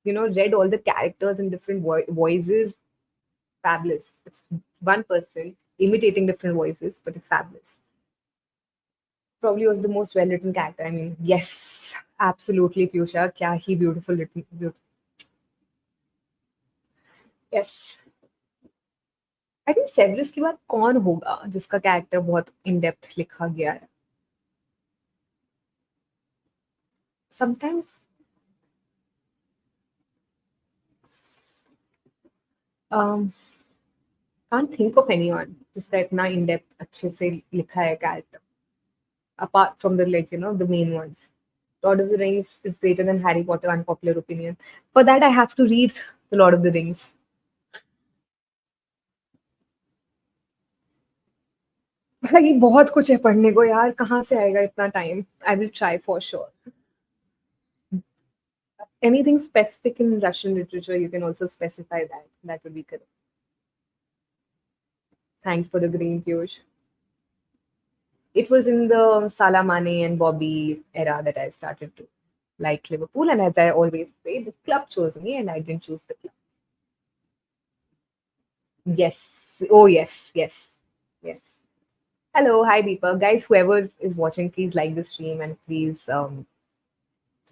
read all the characters in different voices, fabulous. It's one person imitating different voices, but it's fabulous. Probably was the most well written character. I mean, yes, absolutely, Piyusha. Kya hi beautiful written. Yes. I think Severus के बाद कौन होगा जिसका character बहुत in depth लिखा गया है? Sometimes um, can't think of anyone जिसका इतना इन डेप्थ अच्छे से लिखा है character, apart from the, the main ones. Lord of the Rings is greater than Harry Potter, unpopular opinion. For that, I have to read The Lord of the Rings. भाई बहुत कुछ है पढ़ने को यार, कहाँ से आएगा इतना time? I will try for sure. Anything specific in Russian literature, you can also specify that. That would be correct. Thanks for the green, Piyush. It was in the Salah Mane and Bobby era that I started to like Liverpool. And as I always say, the club chose me and I didn't choose the club. Yes. Oh, yes. Yes. Yes. Hello. Hi, Deepa. Guys, whoever is watching, please like the stream and please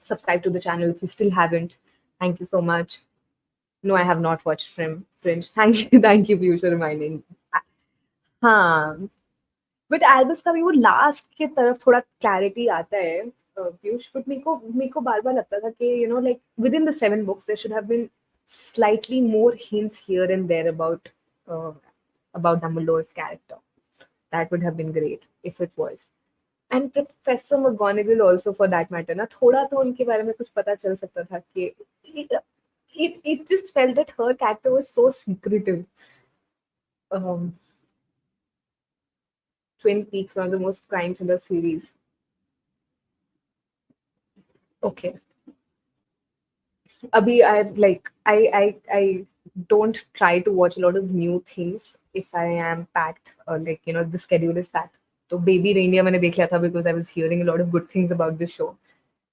subscribe to the channel if you still haven't. Thank you so much. No, I have not watched Fringe. Thank you. Thank you, Piyush, for reminding me. हाँ, but Albus का भी वो last के तरफ थोड़ा clarity आता है, Piyush, but मेरे को बार-बार लगता था कि like within the 7 books there should have been slightly more hints here and there about Dumbledore's character. That would have been great if it was. And Professor McGonagall also for that matter, ना थोड़ा तो उनके बारे में कुछ पता चल सकता था कि it just felt that her character was so secretive. Um, Twin Peaks, one of the most crime thriller series. Okay. Abhi, I don't try to watch a lot of new things if I am packed, or the schedule is packed. So Baby Reindeer मैंने देख लिया था because I was hearing a lot of good things about this show.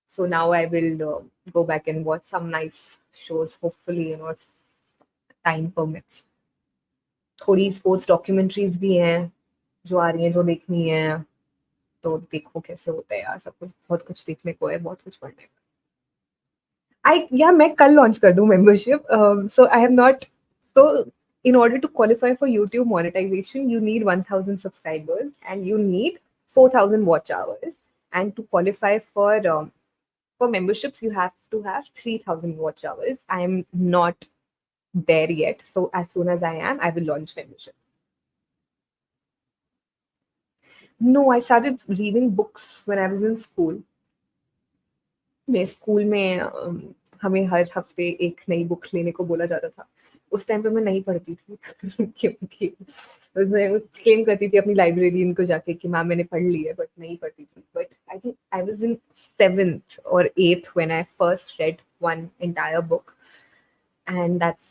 So now I will go back and watch some nice shows, hopefully, if time permits. थोड़ी sports documentaries भी हैं जो आ रही हैं, जो देखनी है, तो देखो कैसे होता है यार, सब कुछ, बहुत कुछ देखने को है, बहुत कुछ पढ़ने को. मैं कल लॉन्च कर दूं membership. So I have not. So in order to qualify for YouTube monetization, you need 1,000 subscribers and you need 4,000 watch hours. And to qualify for memberships, you have to have 3,000 watch hours. I am not there yet. So as soon as I am, I will launch memberships. No, I started reading books when I was in school. मैं school में हमें हर हफ्ते एक नई book लेने को बोला जाता था. उस टाइम पे मैं नहीं पढ़ती थी क्योंकि उसमें क्लेम करती थी अपनी लाइब्रेरियन को जाके कि मैम मैंने पढ़ ली है, बट नहीं पढ़ती थी. But I think I was in 7th or 8th when I first read one entire book, and that's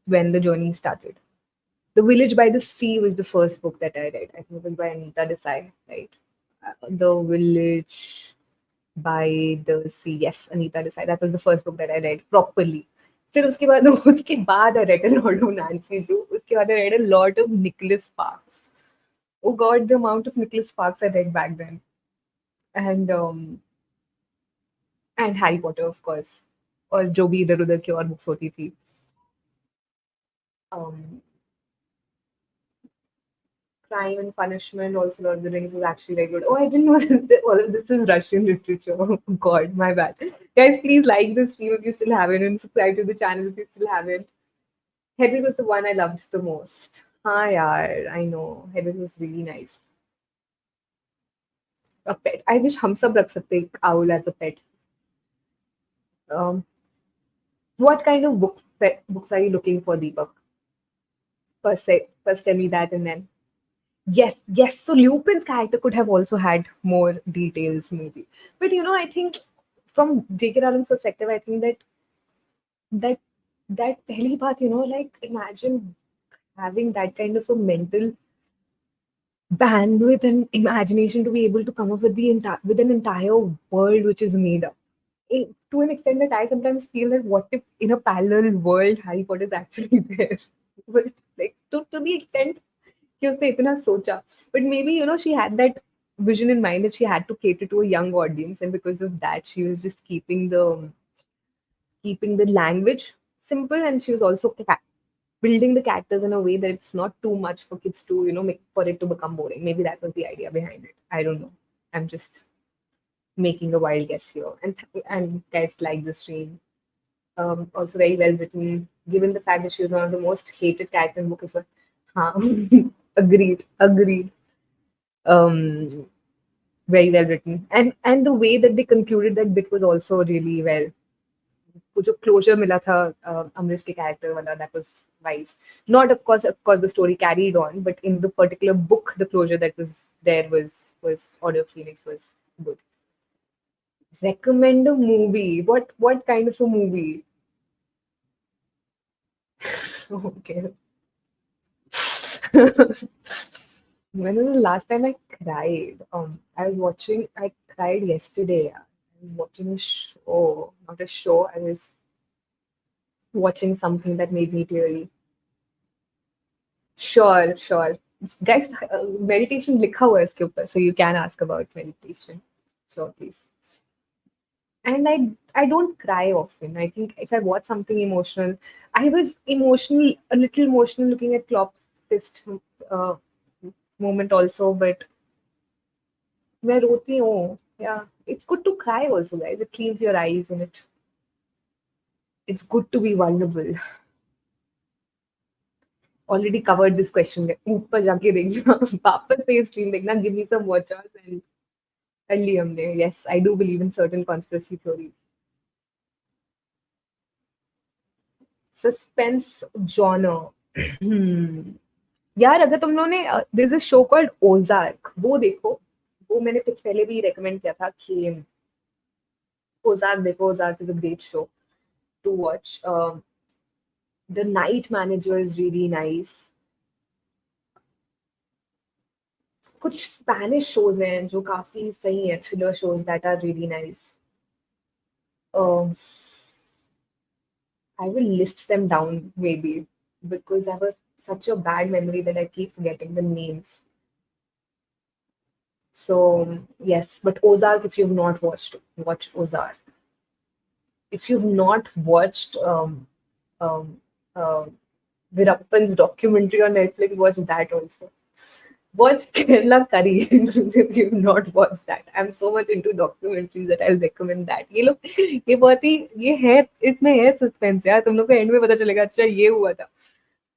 when the journey started. The Village by the Sea was the first book that I read. I think it was by Anita Desai, right? The Village. by the sea. Yes, Anita Desai. That was the first book that I read properly. फिर उसके बाद I read a lot of Nancy Drew. उसके बाद I read a lot of Nicholas Sparks. Oh God, the amount of Nicholas Sparks I read back then. And and Harry Potter, of course. और जो भी इधर उधर की और books होती थी. Um, Crime and Punishment, also Lord of the Rings is actually very good. Oh, I didn't know that all of this is Russian literature. Oh God, my bad. Guys, please like this stream if you still haven't and subscribe to the channel if you still haven't. Hedwig was the one I loved the most. हाँ यार, I know. Hedwig was really nice. A pet. I wish हम सब रख सकते एक owl as a pet. Um, what kind of books are you looking for, Deepak? First tell me that and then. Yes, yes. So Lupin's character could have also had more details, maybe. But I think from J.K. Rowling's perspective, I think that that pehli baat, like imagine having that kind of a mental bandwidth and imagination to be able to come up with the entire with an entire world which is made up. To an extent that I sometimes feel that what if in a parallel world Harry Potter is actually there? But like to the extent कि उसने इतना सोचा. But maybe, she had that vision in mind that she had to cater to a young audience, and because of that, she was just keeping the language simple, and she was also building the characters in a way that it's not too much for kids to, make for it to become boring. Maybe that was the idea behind it. I don't know. I'm just making a wild guess here. And guys like the stream. Also very well written, given the fact that she was one of the most hated character in book as well. Huh. Agreed, agreed. Um, very well written, and the way that they concluded that bit was also really well. वो जो closure मिला था अमरीश के character वाला, that was wise. Not of course the story carried on, but in the particular book, the closure that was there was Order of Phoenix was good. Recommend a movie. What kind of a movie? Okay. When was the last time I cried? I cried yesterday. I was watching a show, not a show. I was watching something that made me teary. Sure, sure. Guys, meditation लिखा हुआ है इसके ऊपर, so you can ask about meditation. Sure, please. And I don't cry often. I think if I watch something emotional, I was emotional, a little emotional looking at Klopp's fist uh, moment also, but मैं रोती हूँ. Yeah, it's good to cry also, guys. It cleans your eyes and it's good to be vulnerable. Already covered this question. ऊपर जाके देखना, वापस से stream देखना. Give me some watchers and कर ली हमने. Yes, I do believe in certain conspiracy theories. Suspense genre. Hmm. यार अगर तुम लोगों ने there's a show called Ozark, वो देखो. वो मैंने कुछ पहले भी recommend किया था कि Ozark देखो. Ozark is a great show to watch. The Night Manager is really nice. कुछ स्पैनिश शोज हैं जो काफी सही हैं, thriller shows that are really nice. I will list them down maybe because I have such a bad memory that I keep forgetting the names. So yes, but Ozark, if you've not watched, watch Ozark. If you've not watched um, uh, Virappan's documentary on Netflix, watch that also. Watch Kerala Curry if you've not watched that. I'm so much into documentaries that I'll recommend that. ये लोग ये बहुत ही ये है इसमें है suspense यार. तुम लोग को एंड में पता चलेगा अच्छा ये हुआ था.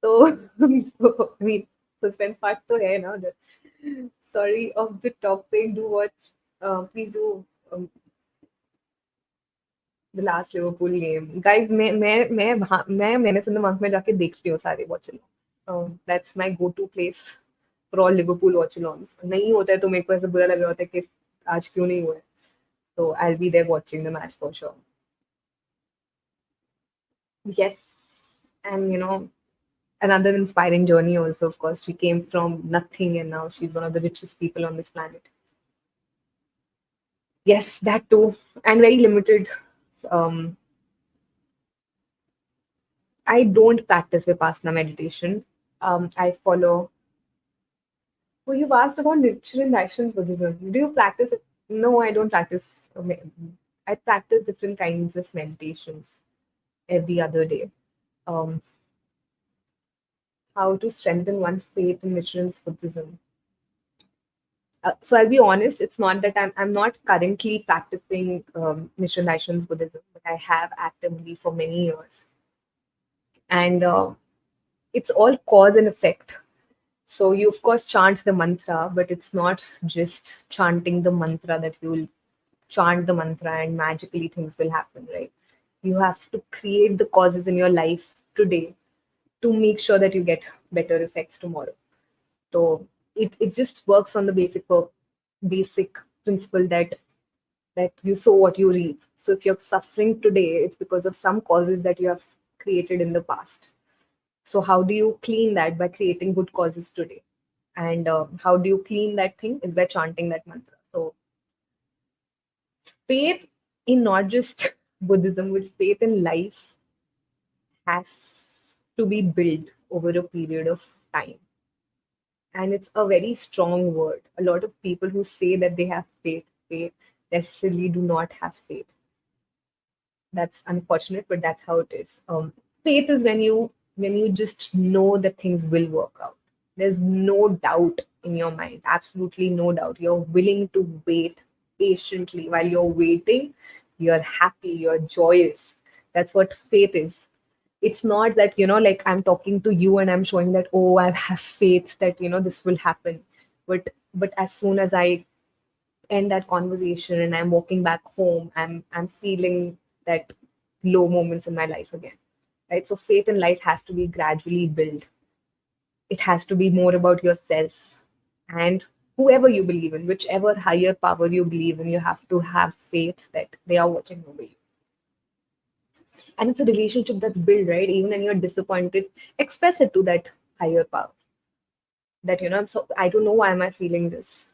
तो I mean suspense part तो है ना उधर. Sorry, off the topic. Do watch. Please do the last Liverpool game, guys. मैं मैंने सिंध मार्क में जाके देखती हूँ सारे watch along. That's my go-to place for all Liverpool watch alongs. नहीं होता है तो मेरे को ऐसा बुरा लग रहा होता है कि आज क्यों नहीं हुआ है. So I'll be there watching the match for sure. Yes, and another inspiring journey also. Of course, she came from nothing and now she's one of the richest people on this planet. Yes, that too, and very limited. Um, I don't practice Vipassana meditation. I follow. Well, you've asked about Nichiren Daishin's Buddhism. Do you practice it? No, I don't practice. I practice different kinds of meditations every other day. Um, how to strengthen one's faith in Nichiren's Buddhism. So I'll be honest, it's not that I'm not currently practicing Nichiren Daishin's Buddhism, but I have actively for many years, and it's all cause and effect. So you of course chant the mantra, but it's not just chanting the mantra that you will chant the mantra and magically things will happen, right? You have to create the causes in your life today to make sure that you get better effects tomorrow. So it just works on the basic principle that you sow what you reap. So if you're suffering today, it's because of some causes that you have created in the past. So how do you clean that? By creating good causes today. And how do you clean that thing is by chanting that mantra. So faith in not just Buddhism, but faith in life has to be built over a period of time. And it's a very strong word. A lot of people who say that they have faith necessarily do not have faith. That's unfortunate, but that's how it is. Faith is when you just know that things will work out. There's no doubt in your mind, absolutely no doubt. You're willing to wait patiently. While you're waiting, you're happy, you're joyous. That's what faith is. It's not that, like I'm talking to you and I'm showing that, oh, I have faith that, this will happen. But as soon as I end that conversation and I'm walking back home, I'm feeling that low moments in my life again. Right. So faith in life has to be gradually built. It has to be more about yourself and whoever you believe in, whichever higher power you believe in, you have to have faith that they are watching over you. And it's a relationship that's built, right? Even when you're disappointed, express it to that higher power. That so I don't know why am I feeling this,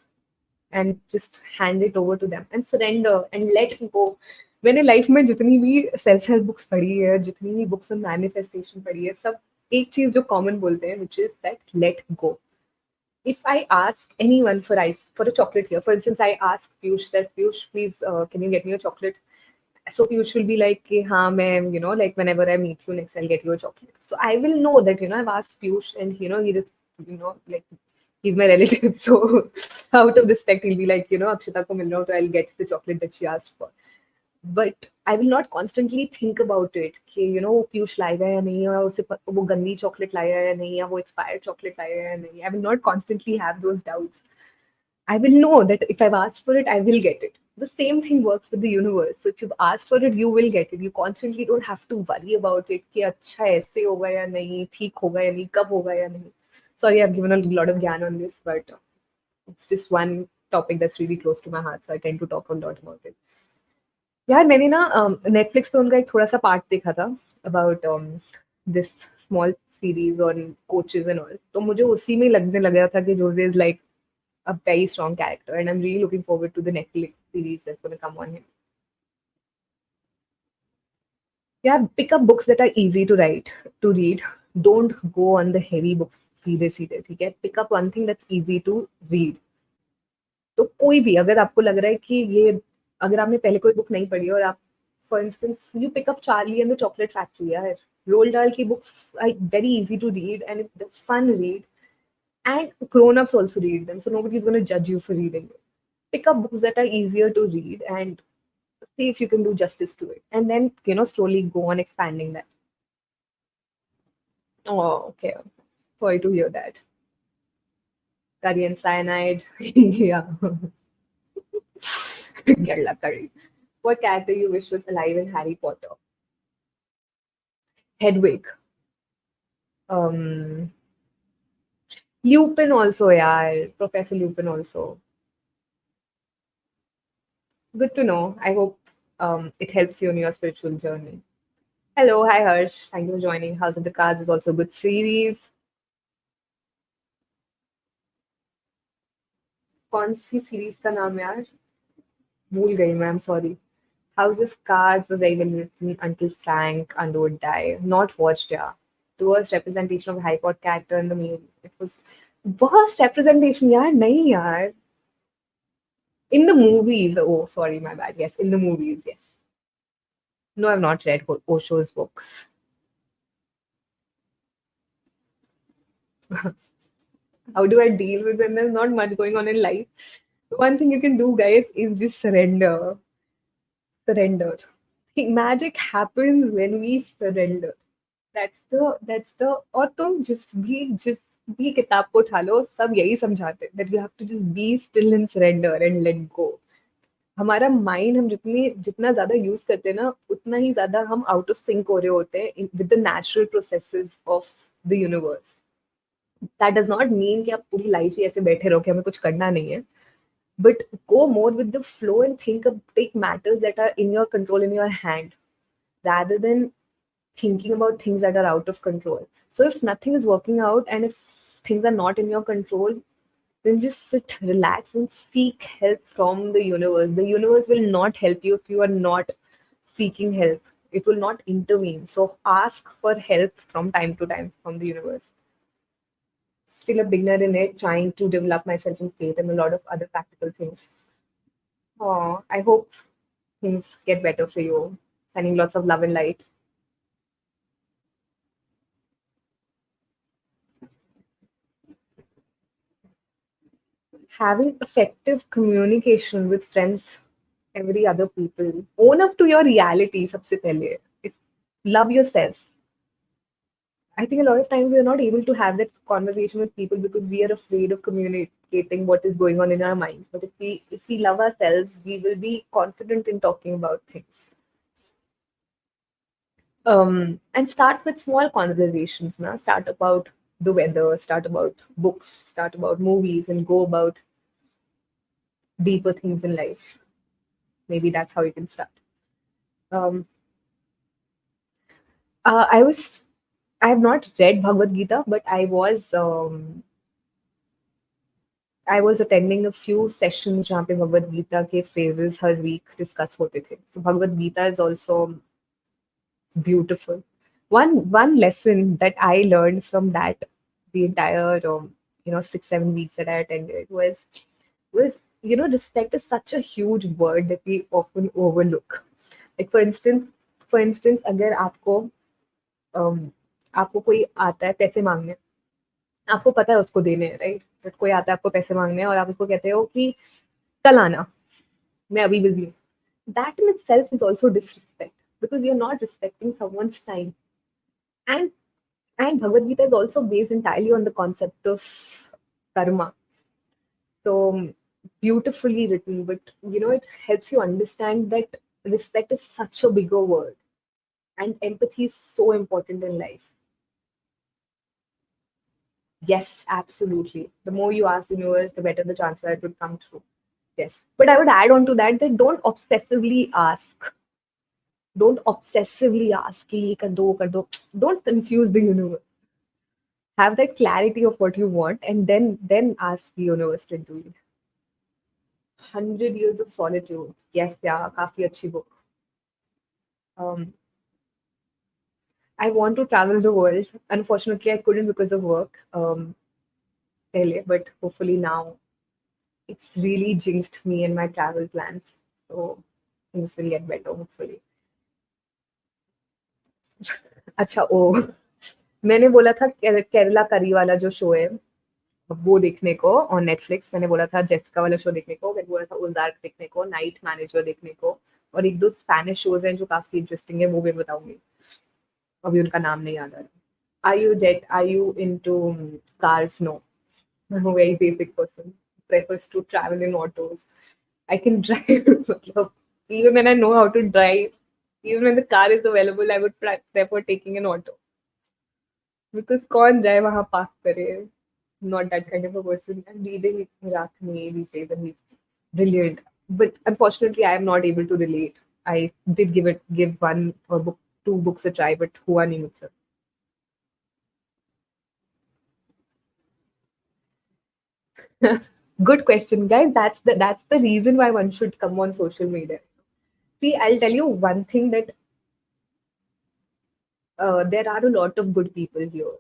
and just hand it over to them and surrender and let go. मैंने life में जितनी भी self help books पढ़ी है, जितनी भी books on manifestation पढ़ी है, सब एक चीज जो कॉमन बोलते हैं, which is that let go. If I ask anyone for a chocolate here, for instance, I ask Piyush that, Piyush, please, can you get me a chocolate? So Piyush will be like, कि हाँ मैं, like whenever I meet you next, I'll get you a chocolate. So I will know that, I've asked Piyush and, he just, like, he's my relative. So out of respect, he'll be like, Akshita ko mil raha ho, so I'll get the chocolate that she asked for. But I will not constantly think about it कि वो पीयूष लाएगा या नहीं, या उसे वो गंदी chocolate लाएगा या नहीं, या वो एक्सपायर्ड चॉकलेट लाएगा या नहीं. I will not constantly have those doubts. I will know that if I've asked for it, I will get it. The same thing works with the universe. So if you've asked for it, you will get it. You constantly don't have to worry about it कि अच्छा ऐसे होगा या नहीं, ठीक होगा या नहीं, कब होगा या नहीं. Sorry, I've given a lot of gyan on this, but it's just one topic that's really close to my heart, so I tend to talk a lot about it. यार मैंने ना नेटफ्लिक्स पे उनका एक थोड़ा सा पार्ट देखा था about this small series on coaches and all, तो मुझे उसी में लगने लग रहा था कि Jose is like a very strong character, and I'm really looking forward to the Netflix series that's going to come on him. Yeah, pick up books that are easy to read. Don't go on the heavy books सीधे सीधे, ठीक है? Pick up one thing that's easy to read. तो कोई भी अगर आपको लग रहा है कि ये, अगर आपने पहले कोई बुक नहीं पढ़ी और आप, for instance, you pick up Charlie and the Chocolate Factory, यार रोल डाल की books are very easy to read and fun read, and grown-ups also read them, so nobody's going to judge you for reading it. Pick up books that are easier to read and see if you can do justice to it, and then slowly go on expanding that. Oh, okay. Sorry to hear that. Curry and cyanide. Yeah. Kerala curry. What character you wish was alive in Harry Potter? Hedwig. Um, Lupin also, yeah. Professor Lupin also. Good to know. I hope it helps you in your spiritual journey. Hello, hi Harsh. Thank you for joining. House of the Cards is also a good series. कौन सी series का नाम है यार? भूल गई मैं, I'm sorry. House of Cards was very well written until Frank Underwood died. Not watched, yeah. The worst representation of High Court character in the movie. It was worst representation, yaar. Nahi, yaar. In the movies. Oh, sorry, my bad. Yes, in the movies, yes. No, I've not read Osho's books. How do I deal with when there's not much going on in life? One thing you can do, guys, is just surrender. Surrender. think magic happens when we surrender. That's the और तुम जिस भी किताब को उठा लो सब यही समझाते हैं that you have to just be still and surrender and let go. हमारा माइंड हम जितना ज्यादा यूज करते हैं ना उतना ही ज्यादा हम आउट ऑफ सिंक हो रहे होते हैं with the natural processes of the universe. That does not mean कि आप पूरी लाइफ ही ऐसे बैठे रहो कि हमें कुछ करना नहीं है. But go more with the flow and take matters that are in your control, in your hand, rather than thinking about things that are out of control. So if nothing is working out and if things are not in your control, then just sit, relax, and seek help from the universe. The universe will not help you if you are not seeking help. It will not intervene. So ask for help from time to time from the universe. Still a beginner in it, trying to develop myself in faith and a lot of other practical things. Oh, I hope things get better for you. Sending lots of love and light. Having effective communication with friends, every other people. Own up to your reality, sabse pehle. If love yourself. I think a lot of times we're not able to have that conversation with people because we are afraid of communicating what is going on in our minds. But if we love ourselves, we will be confident in talking about things. And start with small conversations. Now, start about the weather, start about books, start about movies, and go about deeper things in life. Maybe that's how you can start. Um, uh, I was, I have not read Bhagavad Gita, but I was attending a few sessions जहाँ पे भगवद गीता के phrases हर week discuss होते थे. So Bhagavad Gita is also beautiful. One lesson that I learned from that the entire 6 7 weeks that I attended was respect is such a huge word that we often overlook. Like for instance अगर um, आपको कोई आता है पैसे मांगने, आपको पता है उसको देने हैं, राइट? बट कोई आता है आपको पैसे मांगने और आप उसको कहते हो कि कल आना, मैं अभी बिजी हूँ. That in itself is also disrespect because you're not respecting someone's time. And and Bhagavad Gita is also based entirely on the concept of karma. So beautifully written, but it helps you understand that respect is such a bigger word and empathy is so important in life. Yes, absolutely. The more you ask the universe, the better the chance that it would come true. Yes. But I would add on to that don't obsessively ask. Don't obsessively ask. कि ये कर दो, वो कर दो. Don't confuse the universe. Have that clarity of what you want and then ask the universe to do it. 100 Years of Solitude. Yes, yeah, काफी अच्छी book. Um, I want to travel the world. Unfortunately, I couldn't because of work. पहले, but hopefully now it's really jinxed me and my travel plans. So things will get better, hopefully. अच्छा ओ मैंने बोला था केरला करी वाला जो show है वो देखने को ऑन नेटफ्लिक्स. मैंने बोला था जेसिका वाला शो देखने को, मैंने बोला था ओजार्क देखने को, नाइट मैनेजर देखने को, और एक दो स्पेनिश शोज हैं जो काफी इंटरेस्टिंग है, वो मैं बताऊंगी. अभी उनका नाम नहीं याद आ रहा. Are you into cars? No. I'm a very basic person. Prefers to travel in autos. I can drive. मतलब, even when I know how to drive, even when the car is available, I would prefer taking an auto. Because कौन जाए वहाँ park करे? Not that kind of a person. I'm reading Rakni these days and he's brilliant. But unfortunately, I am not able to relate. I did give one or book, two books a try, but हुआ नहीं मुझसे. Good question, guys. That's the reason why one should come on social media. See, I'll tell you one thing that there are a lot of good people here.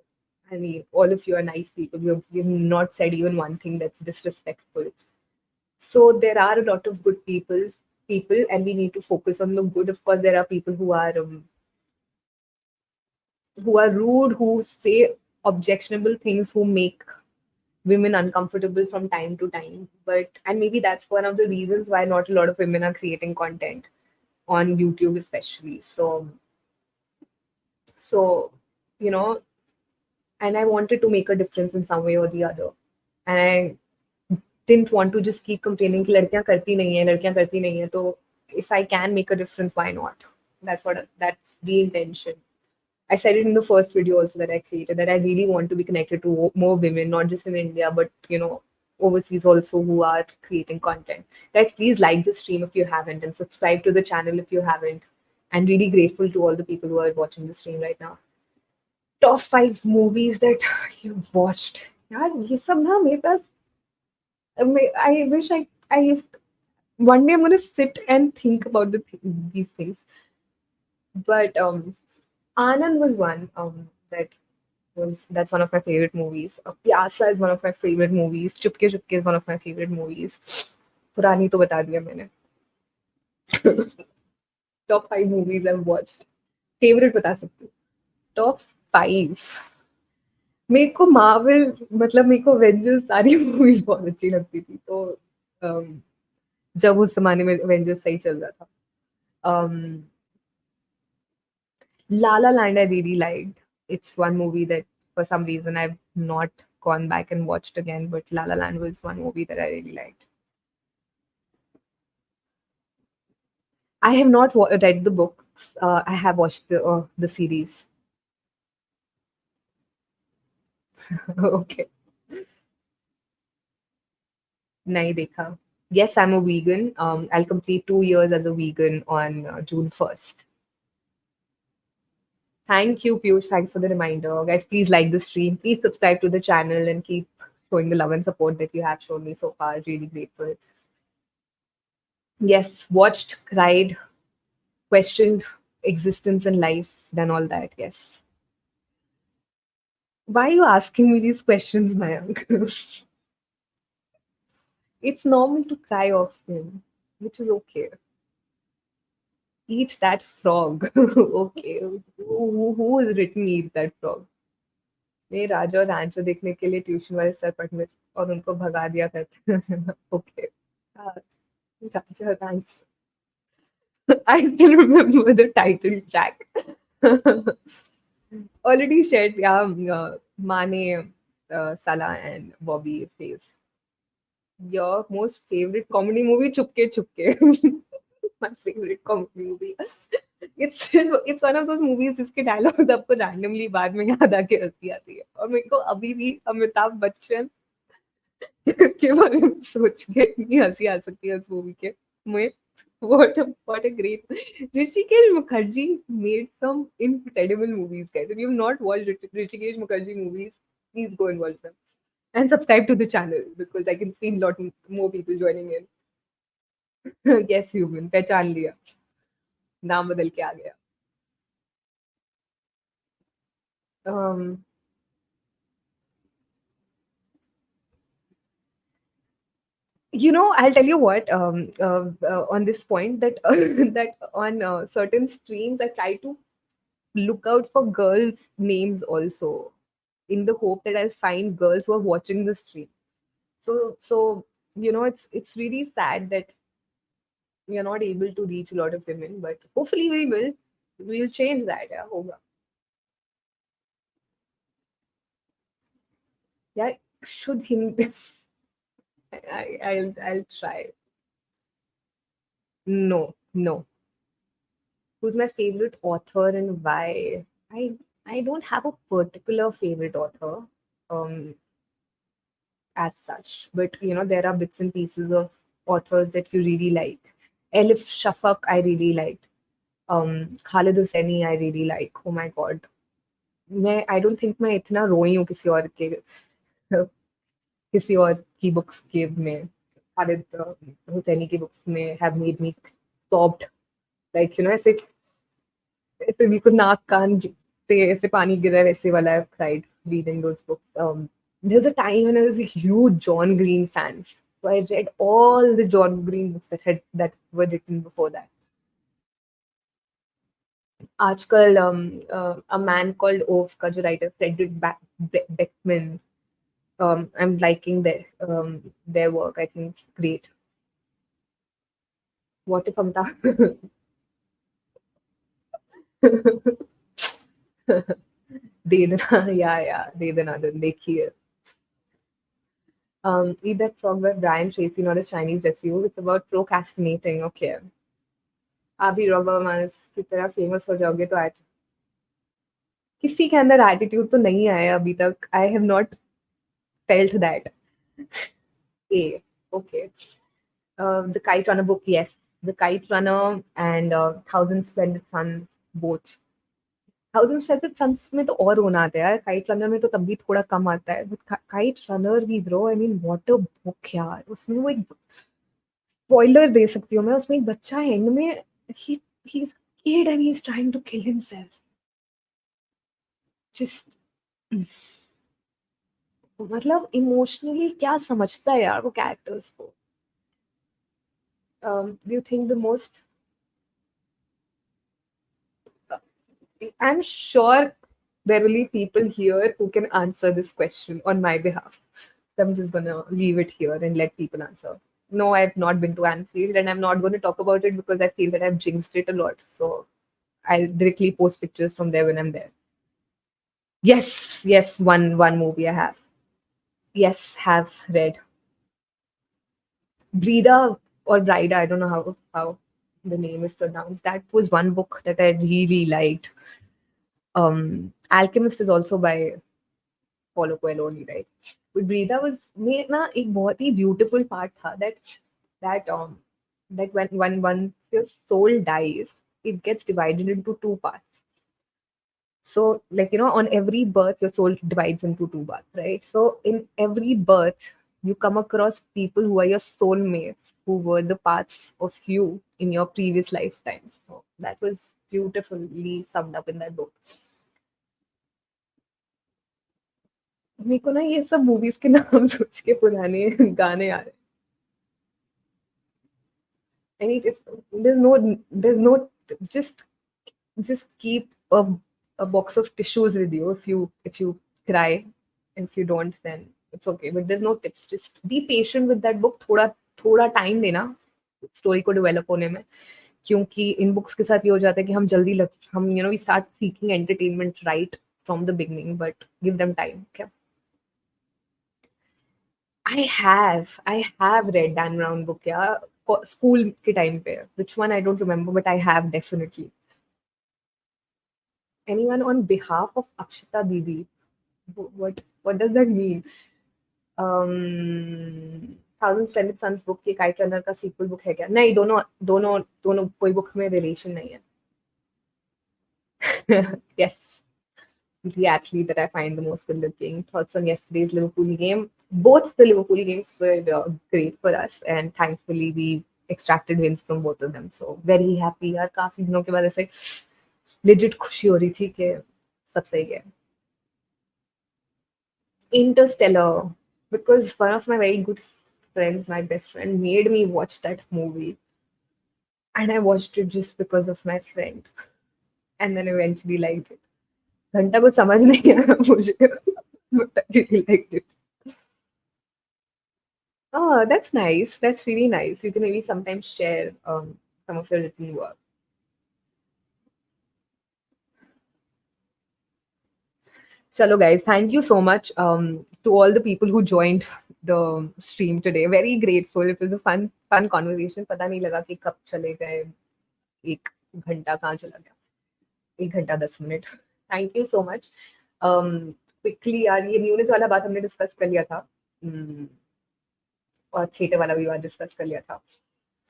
I mean, all of you are nice people. You've not said even one thing that's disrespectful. So there are a lot of good people, and we need to focus on the good. Of course, there are people who are rude, who say objectionable things, who make women uncomfortable from time to time. But and maybe that's one of the reasons why not a lot of women are creating content on YouTube, especially. So you know, and I wanted to make a difference in some way or the other, and I didn't want to just keep complaining कि लड़कियां करती नहीं है, लड़कियां करती नहीं है. तो if I can make a difference, why not? That's the intention. I said it in the first video also that I created, that I really want to be connected to more women, not just in India, but overseas also, who are creating content. Guys, please like the stream if you haven't, and subscribe to the channel if you haven't. I'm really grateful to all the people who are watching the stream right now. Top 5 movies that you've watched. यार ये सब ना मेरे पास I wish I used one day I'm gonna sit and think about these things. But Anand was one that's one of my favorite movies. Pyasa is one of my favorite movies. Chupke Chupke is one of my favorite movies. पुरानी तो बता दिया मैंने. Top 5 movies I've watched. Favorite बता सकती हूँ. Top 5. मेरे को मार्वल मतलब मेरे को एवेंजर्स सारी मूवीज बहुत अच्छी लगती थी. तो um, जब उस जमाने में एवेंजर्स सही चल रहा था. um, La La Land I really liked. It's one movie that for some reason I've not gone back and watched again, but La La Land was one movie that I really liked. I have not read the books. I have watched the series. Okay, nahi dekha. Yes, I'm a vegan. I'll complete 2 years as a vegan on June 1st. Thank you, Piyush. Thanks for the reminder. Guys, please like the stream. Please subscribe to the channel and keep showing the love and support that you have shown me so far. Really grateful. Yes, watched, cried, questioned existence and life, done all that. Yes. Why are you asking me these questions, Mayank? It's normal to cry often, which is okay. Eat that frog. Okay. Who is written eat that frog? ये राजा और रांचो देखने के लिए tuition वाले sir पढ़ने और उनको भगा दिया करते. Okay. राजा और Rancho. I still remember the title track. Already shared, yeah, Mane, Salah, and Bobby face. Your most favorite comedy movie, Chupke Chupke. My favorite comedy movie. It's one of those movies जिसके dialogues आपको randomly बाद में याद आके हंसी आती है, और मेरे को अभी भी अमिताभ बच्चन के बारे में सोच के इतनी हंसी आ सकती है उस मूवी के. मैं what a great Rishikesh Mukherjee made some incredible movies, guys. If you've not watched Rishikesh Mukherjee movies, please go and watch them. And subscribe to the channel because I can see a lot more people joining in. Yes, human, पहचान लिया. नाम बदल के आ गया. Um, I'll tell you what. On this point, that that on certain streams, I try to look out for girls' names also, in the hope that I'll find girls who are watching the stream. So it's really sad that we are not able to reach a lot of women, but hopefully we will. We'll change that. Yeah, hoga. Yeah, should Hindi. I'll try. No, no. Who's my favorite author and why? I don't have a particular favorite author, um, as such, but there are bits and pieces of authors that you really like. Elif Shafak, I really liked. Khalid Hosseini, I really like. Oh my god. I don't think मैं इतना रोई हूँ किसी और की books gave me. Khalid Hosseini की books में have made me sobbed. Like, ऐसे बिल्कुल नाक कान से ऐसे पानी गिरा वैसे वाला. I've cried reading those books. There's a time when I was a huge John Green fan. So I read all the John Green books that were written before that. आजकल A Man Called Ove का जो writer Frederick Beckman, I'm liking their work. I think it's great. What if Amta? दे देना. Yeah, दे देना then देखिए. Eat That Frog by Brian Tracy, not a Chinese recipe. It's about procrastinating. Okay. आप भी Robert मानस की तरह famous हो जाओगे तो किसी के अंदर एटीट्यूड तो नहीं आया अभी तक. I have not felt that. A okay. The Kite Runner book, yes. The Kite Runner and Thousand Splendid Suns, both. Thousand splendid suns में तो और होना आता है यार. काइट रनर में तो तब भी थोड़ा कम आता है. बट काइट रनर भी bro, I mean what a book यार. उसमें वो एक स्पॉइलर दे सकती हूँ मैं. उसमें एक बच्चा एंड में he's kid and he's trying to kill himself. Just मतलब इमोशनली क्या समझता है यार वो कैरेक्टर्स को. Do you think the most I'm sure there will be people here who can answer this question on my behalf. So I'm just gonna leave it here and let people answer. No, I've not been to Anfield and I'm not going to talk about it because I feel that I've jinxed it a lot. So I'll directly post pictures from there when I'm there. Yes, one movie I have. Yes, have read. Brida or Brida, I don't know how the name is pronounced. That was one book that I really liked. Alchemist is also by Paulo Coelho only, right? But Brida was में ना एक बहुत ही beautiful part था that when once your soul dies, it gets divided into two parts. So, like, on every birth, your soul divides into two parts, right? So, in every birth, you come across people who are your soulmates, who were the parts of you in your previous lifetimes. So, that was beautifully summed up in that book. मेरे को ना ये सब movies के नाम सोच के पुराने गाने आ रहे. I need it's, there's no just keep a box of tissues with you if you cry. If you don't, then it's okay. But there's no tips. Just be patient with that book. थोड़ा time देना story को develop होने में. क्योंकि इन books के साथ ये हो जाता है कि हम हम we start seeking entertainment right from the beginning. But give them time. Okay. I have read Dan Brown book, yeah. School के time पे. Which one I don't remember, but I have definitely. Anyone on behalf of Akshita Didi? What does that mean? Thousand Splendid Suns book के kite runner का sequel book है क्या? नहीं, दोनों कोई book में relation नहीं है. Yes. The athlete that I find the most good looking. Thoughts on yesterday's Liverpool game? Both the Liverpool games were great for us, and thankfully we extracted wins from both of them. So very happy. यार काफी दिनों के बाद ऐसे legit खुशी हो रही थी कि सब सही है. Interstellar, because one of my very good friends, my best friend, made me watch that movie, and I watched it just because of my friend, and then eventually liked it. घंटा को समझ नहीं आया मुझे, but I really liked it. Oh, that's nice. That's really nice. You can maybe sometimes share some of your written work. Chalo, guys, thank you so much to all the people who joined the stream today. Very grateful. It was a fun conversation. पता नहीं लगा कि कब चले गए. एक घंटा कहाँ चला गया. 1 घंटा 10 minute. Thank you so much. Quickly यार ये न्यूनेस वाला बात हमने डिस्कस कर लिया था. और थिएटर वाला भी बात डिस्कस कर लिया था.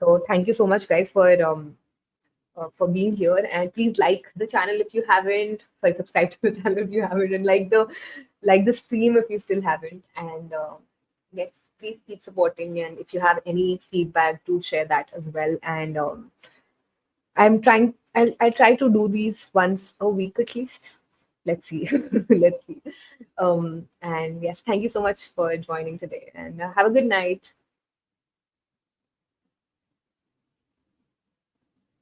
So thank you so much, guys, for being here, and please like the channel if you haven't. Sorry, subscribe to the channel if you haven't, and like the stream if you still haven't. And yes, please keep supporting. And if you have any feedback, do share that as well. And I'll try to do these once a week at least. Let's see. Let's see. And yes, thank you so much for joining today. And have a good night.